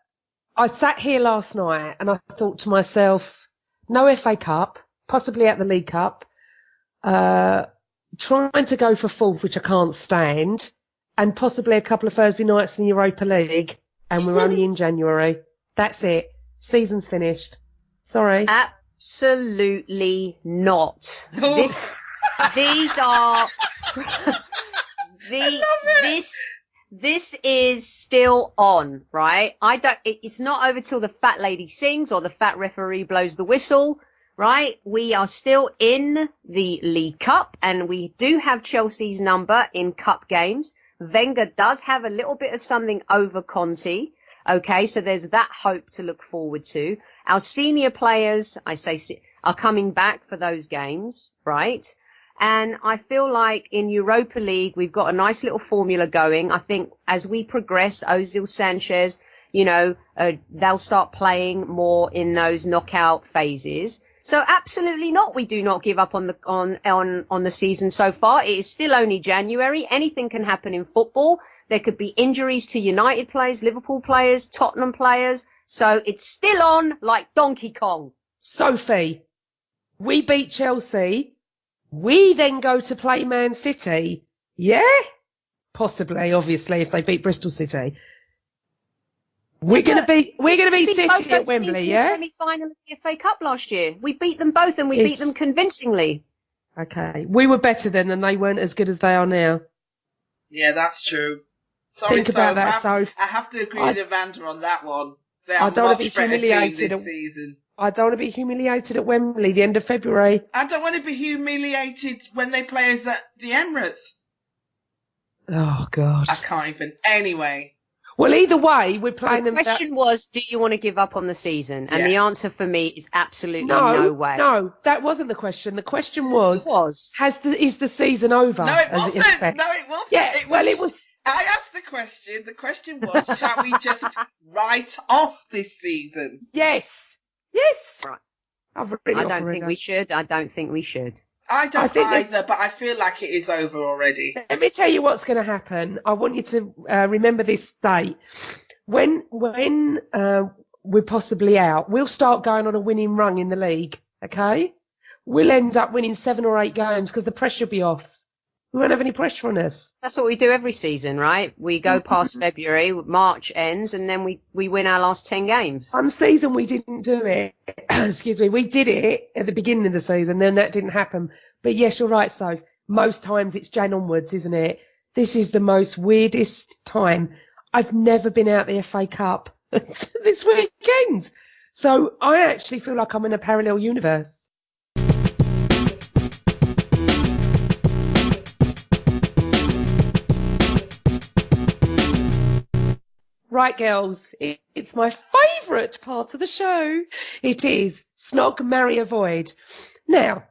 I sat here last night and I thought to myself, no FA Cup, possibly at the League Cup, trying to go for fourth, which I can't stand, and possibly a couple of Thursday nights in the Europa League, and we're only in January. That's it. Season's finished. Sorry. Absolutely not. These are this is still on, right? It's not over till the fat lady sings or the fat referee blows the whistle, right? We are still in the League Cup and we do have Chelsea's number in cup games. Wenger does have a little bit of something over Conte. Okay, so there's that hope to look forward to. Our senior players, are coming back for those games, right? And I feel like in Europa League, we've got a nice little formula going. I think as we progress, Ozil, Sanchez, they'll start playing more in those knockout phases. So absolutely not. We do not give up on the season so far. It is still only January. Anything can happen in football. There could be injuries to United players, Liverpool players, Tottenham players. So it's still on like Donkey Kong. Sophie, we beat Chelsea. We then go to play Man City. Yeah? Possibly, obviously, if they beat Bristol City. We're gonna beat City at Wembley, yeah? Semi-final of the FA Cup last year. We beat them both and we beat them convincingly. Okay. We were better then and they weren't as good as they are now. Yeah, that's true. Sorry, Think about that, Soph. I have to agree with Evander on that one. They are I don't want to much be better team humiliated this season. I don't want to be humiliated at Wembley the end of February. I don't want to be humiliated when they play us at the Emirates. Oh, God. I can't even. Anyway. Well, either way, we're playing them. The question was, do you want to give up on the season? And the answer for me is absolutely no way. No, that wasn't the question. The question was, is the season over? No, it wasn't. No, it wasn't. Yeah, it was. I asked the question. The question was, shall we just write off this season? Yes. Right. I don't think we should. I don't think we should. I don't either, but I feel like it is over already. Let me tell you what's going to happen. I want you to remember this date. When we're possibly out, we'll start going on a winning run in the league, okay? We'll end up winning 7 or 8 games because the pressure will be off. We won't have any pressure on us. That's what we do every season, right? We go past February, March ends, and then we win our last 10 games. One season we didn't do it. Excuse me. We did it at the beginning of the season, then that didn't happen. But yes, you're right, Soph. Most times it's Jan onwards, isn't it? This is the most weirdest time. I've never been out the FA Cup this weekend. So I actually feel like I'm in a parallel universe. Right, girls, it's my favourite part of the show. It is Snog Marry Avoid. Now,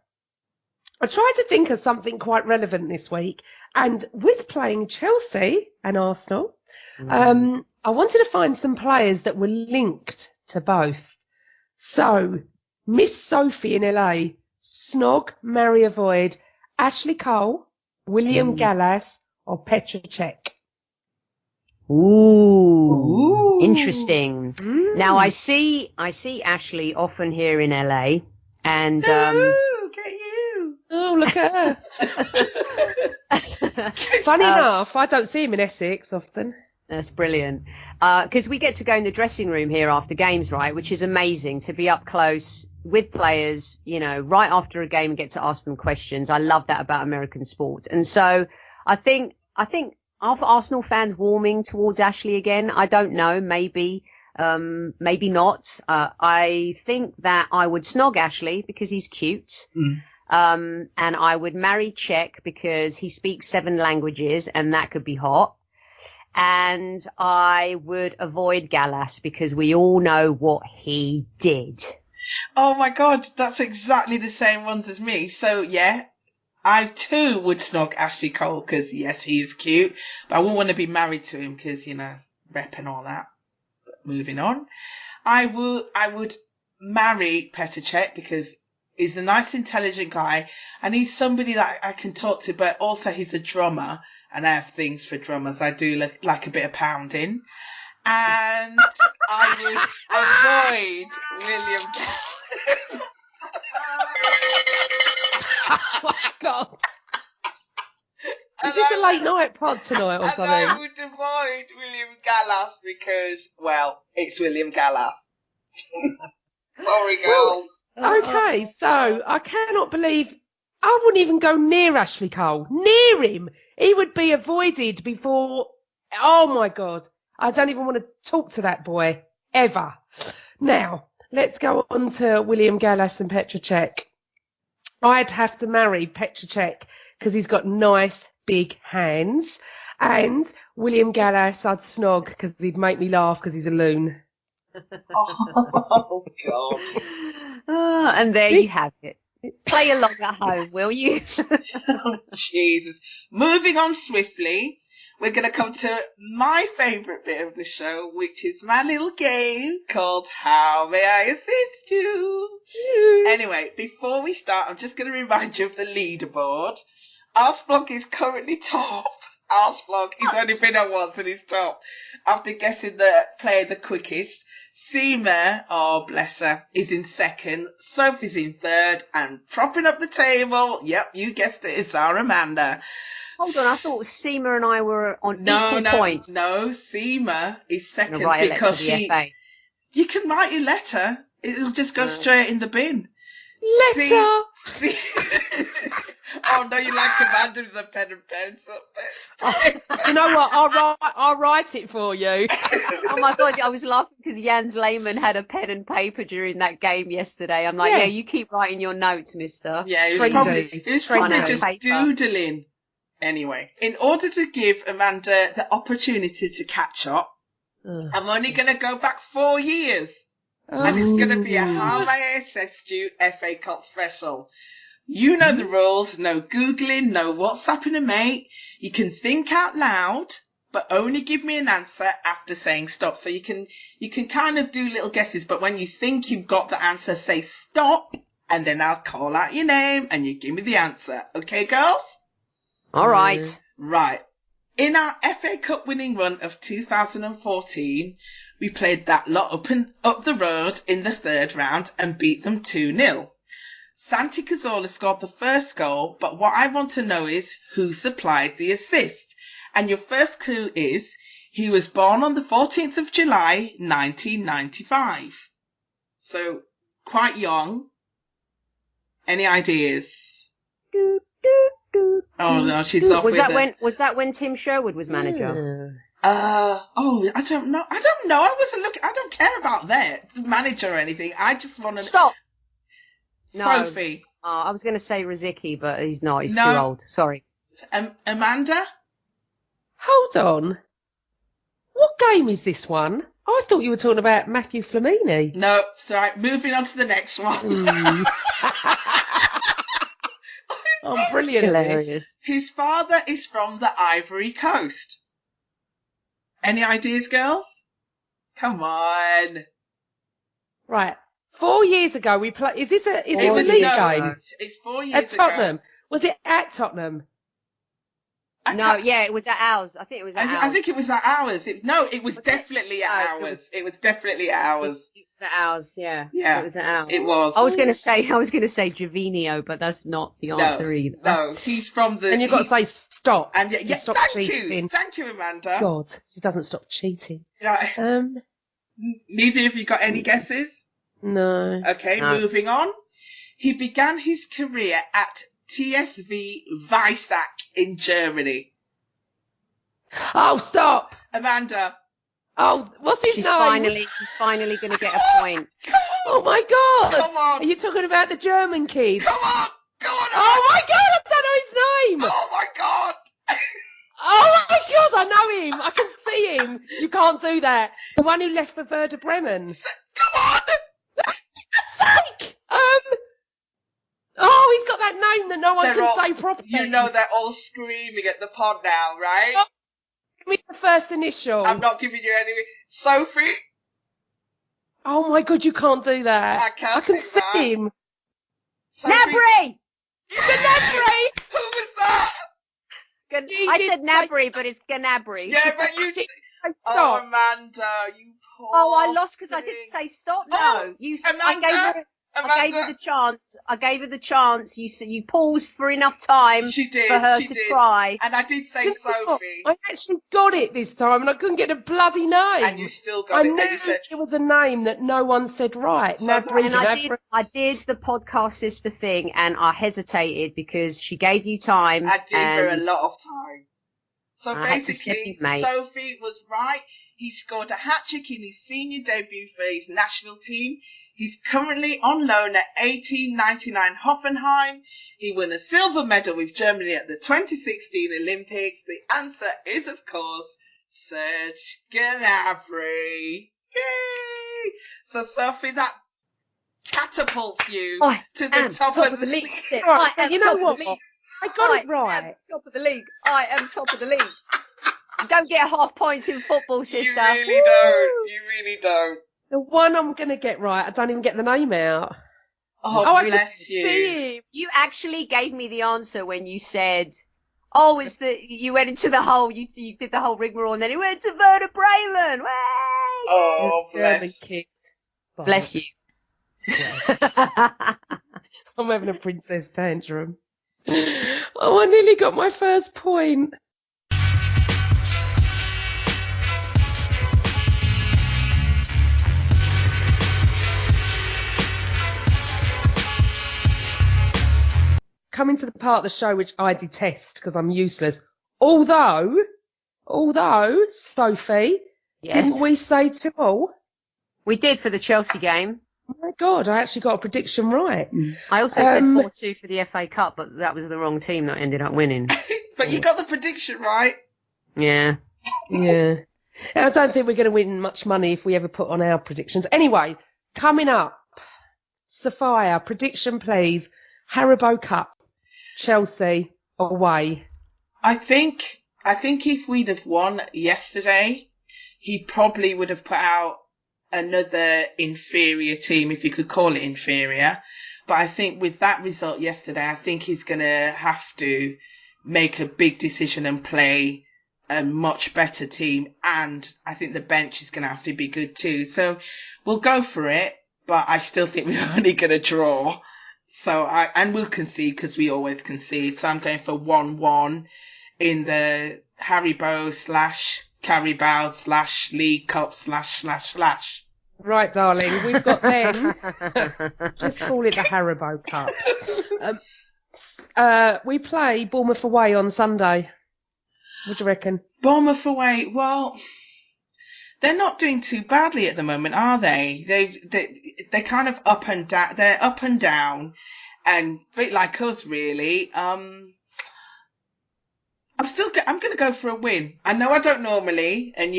I tried to think of something quite relevant this week, and with playing Chelsea and Arsenal, I wanted to find some players that were linked to both. So, Miss Sophie in LA, Snog Marry Avoid, Ashley Cole, William Gallas, or Petr Cech. Ooh, interesting. Now I see Ashley often here in LA, and look at you. Oh, look at her. Funny enough, I don't see him in Essex often. That's brilliant. Because we get to go in the dressing room here after games, right? Which is amazing to be up close with players, right after a game and get to ask them questions. I love that about American sport. And so I think are Arsenal fans warming towards Ashley again? I don't know. Maybe not. I think that I would snog Ashley because he's cute. And I would marry Cech because he speaks 7 languages and that could be hot. And I would avoid Gallas because we all know what he did. Oh my God, that's exactly the same ones as me. So yeah. I too would snog Ashley Cole because, yes, he is cute, but I wouldn't want to be married to him because, rep and all that. But moving on. I would marry Petr Cech because he's a nice, intelligent guy and he's somebody that I can talk to, but also he's a drummer and I have things for drummers. I do like a bit of pounding. And I would avoid William Gallas. Oh my God. Is this a late night pod tonight or something? And I would avoid William Gallas because, well, it's William Gallas. Sorry, girl. Okay, so I cannot believe I wouldn't even go near Ashley Cole. Near him. He would be avoided before. Oh my God. I don't even want to talk to that boy ever. Now, let's go on to William Gallas and Petr Cech. I'd have to marry Petr Cech because he's got nice big hands. And William Gallas I'd snog because he'd make me laugh because he's a loon. Oh, God. Oh, and there you have it. Play along at home, will you? Oh, Jesus. Moving on swiftly, we're going to come to my favourite bit of the show, which is my little game called How May I Assist You? Anyway, before we start, I'm just going to remind you of the leaderboard. Arsblog is currently top. Arsblog, he's only been on once and he's top. After guessing the player the quickest, Seema, oh bless her, is in second, Sophie's in third, and propping up the table, yep, you guessed it, it's our Amanda. Hold on, I thought Seema and I were on equal points. No, Seema is second Write a because letter to the FA. you can write your letter, it'll just go straight in the bin. Letter! Oh no, you like Amanda with a pen and pencil. You know what? I'll write it for you. Oh my God, I was laughing because Jens Lehmann had a pen and paper during that game yesterday. I'm like, yeah, you keep writing your notes, mister. Yeah, he was probably just doodling. Anyway, in order to give Amanda the opportunity to catch up, I'm only going to go back 4 years. And it's going to be a How May I Assist You FA Cup special. You know the rules, no Googling, no WhatsApping a mate. You can think out loud, but only give me an answer after saying stop. So you can kind of do little guesses, but when you think you've got the answer, say stop, and then I'll call out your name and you give me the answer. Okay, girls? All right. Right. In our FA Cup winning run of 2014, we played that lot up the road in the third round and beat them 2-0. Santi Cazorla scored the first goal, but what I want to know is who supplied the assist. And your first clue is he was born on the 14th of July, 1995. So, quite young. Any ideas? Oh no, she's off. Was that when Tim Sherwood was manager? I don't know. I wasn't looking. I don't care about that, the manager or anything. I just want to stop. Sophie. No. I was going to say Rosicky, but he's not. He's too old. Sorry. Amanda? Hold on. What game is this one? I thought you were talking about Matthew Flamini. No, sorry. Moving on to the next one. Oh, brilliant. Hilarious. His father is from the Ivory Coast. Any ideas, girls? Come on. Right. 4 years ago we played. Is this a league game? It's 4 years at Tottenham. Was it at Tottenham? It was at ours. I think it was at ours. I think it was at ours. It was definitely at ours. It was definitely at ours. It was at ours, yeah. Yeah. It was at ours. It was. I was going to say Javinio, but that's not the answer either. No, he's from the... And you've got to say stop. And stop thank cheating. you. Thank you, Amanda. God, she doesn't stop cheating. Right. Neither of you got any guesses? No. Okay, moving on. He began his career at TSV Weissach in Germany. Oh, stop. Amanda. Oh, what's his name? She's finally going to get a point. Oh my God. Come on. Are you talking about the German kid? Come on. Go on. Oh my God, I don't know his name. Oh my God. Oh my God, I know him. I can see him. You can't do that. The one who left for Werder Bremen. Come on. Sake! Oh, he's got that name that no one can say properly. You know they're all screaming at the pod now, right? Oh, give me the first initial. I'm not giving you any. Sophie? Oh my God, you can't do that. I can see him. Gnabry! Gnabry! Who was that? I said Gnabry, but it's Gnabry. Yeah, but you... say Oh, stop? Amanda, you poor Oh, I lost because I thing. didn't say stop. Oh, No, Amanda, I gave her the chance. I gave her the chance. You paused for enough time She did. for her she to did. try. And I did say Do you know what? Sophie, I actually got it this time, and I couldn't get a bloody name. and you still got I it. knew And you said, it was a name that no one said right. So- No, And Bridget, And no, I did the podcast sister thing, and I hesitated because she gave you time. I gave her a and lot of time. So I had to step basically, in, mate. Sophie was right. He scored a hat-trick in his senior debut for his national team. He's currently on loan at 1899 Hoffenheim. He won a silver medal with Germany at the 2016 Olympics. The answer is, of course, Serge Gnabry. Yay! So, Sophie, that catapults you I to am the top of the league. Right, I am you know top what? of the league. I got it am right. top of the league. I am top of the league. You don't get half points in football, You sister. really don't. You really don't. The one I'm going to get right, I don't even get the name out. Oh, I bless can you. see him. You actually gave me the answer when you said, "Oh, it's you went into the whole you did the whole rigmarole, and then it went to Werder Bremen." Way! Oh, German bless. kid. Bless you. I'm having a princess tantrum. Oh, I nearly got my first point. Coming to the part of the show which I detest because I'm useless. Although, Sophie, Yes. didn't we say 2-2? We did for the Chelsea game. Oh my God, I actually got a prediction right. I also said 4-2 for the FA Cup, but that was the wrong team that ended up winning. But you got the prediction right. Yeah. Yeah. I don't think we're going to win much money if we ever put on our predictions. Anyway, coming up, Sophia, prediction please. Carabao Cup, Chelsea away. I think if we'd have won yesterday, he probably would have put out another inferior team, if you could call it inferior. But I think with that result yesterday, I think he's going to have to make a big decision and play a much better team. And I think the bench is going to have to be good too. So we'll go for it, but I still think we're only going to draw. And we'll concede because we always concede. So I'm going for 1-1 in the Haribo / Carabao / League Cup / Right, darling, we've got them. Just call it the Haribo Cup. We play Bournemouth away on Sunday. What do you reckon? Bournemouth away. Well, they're not doing too badly at the moment, are they? They're kind of up and down. They're up and down, and a bit like us, really. I'm going to go for a win. I know I don't normally, and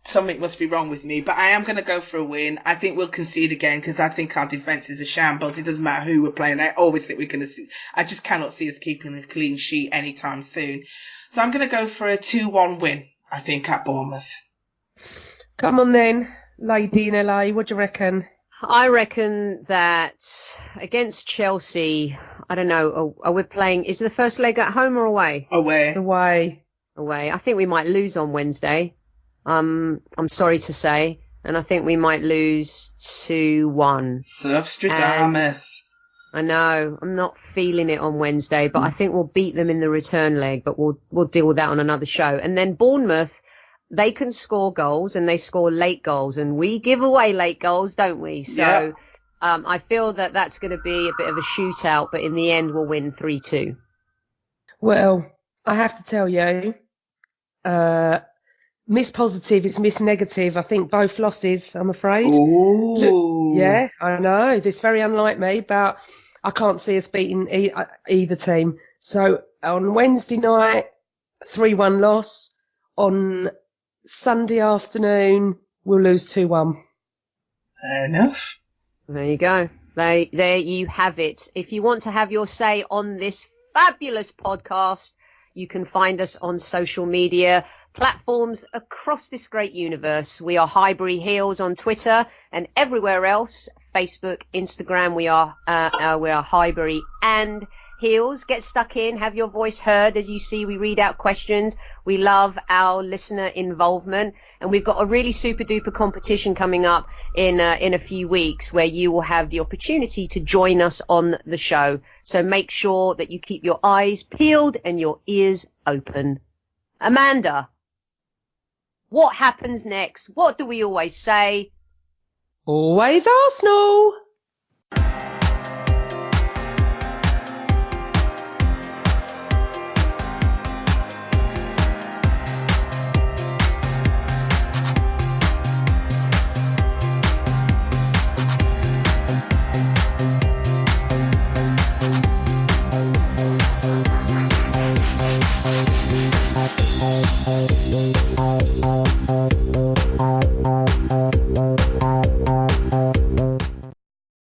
something must be wrong with me, but I am going to go for a win. I think we'll concede again because I think our defence is a shambles. It doesn't matter who we're playing. I always think we're going to see. I just cannot see us keeping a clean sheet anytime soon. So I'm going to go for a 2-1 win, I think, at Bournemouth. Come on then, lady in LA, what do you reckon? I reckon that against Chelsea, I don't know, are we playing, is the first leg at home or away? Away. It's away. Away. I think we might lose on Wednesday. I'm sorry to say. And I think we might lose 2-1. Surfstradamus. I know. I'm not feeling it on Wednesday, but I think we'll beat them in the return leg, but we'll deal with that on another show. And then Bournemouth, they can score goals and they score late goals, and we give away late goals, don't we? So yeah. I feel that that's going to be a bit of a shootout, but in the end we'll win 3-2. Well, I have to tell you, Miss Positive is Miss Negative. I think both losses, I'm afraid. Ooh. Yeah, I know. This is very unlike me, but I can't see us beating either team. So on Wednesday night, 3-1 loss. On Sunday afternoon, we'll lose 2-1. Fair enough. There you go. There you have it. If you want to have your say on this fabulous podcast, you can find us on social media platforms across this great universe. We are Highbury Heels on Twitter and everywhere else. Facebook, Instagram. We are Highbury and Heels. Get stuck in, have your voice heard. As you see, we read out questions. We love our listener involvement, and we've got a really super duper competition coming up in a few weeks where you will have the opportunity to join us on the show. So make sure that you keep your eyes peeled and your ears open. Amanda, what happens next? What do we always say? Always Arsenal!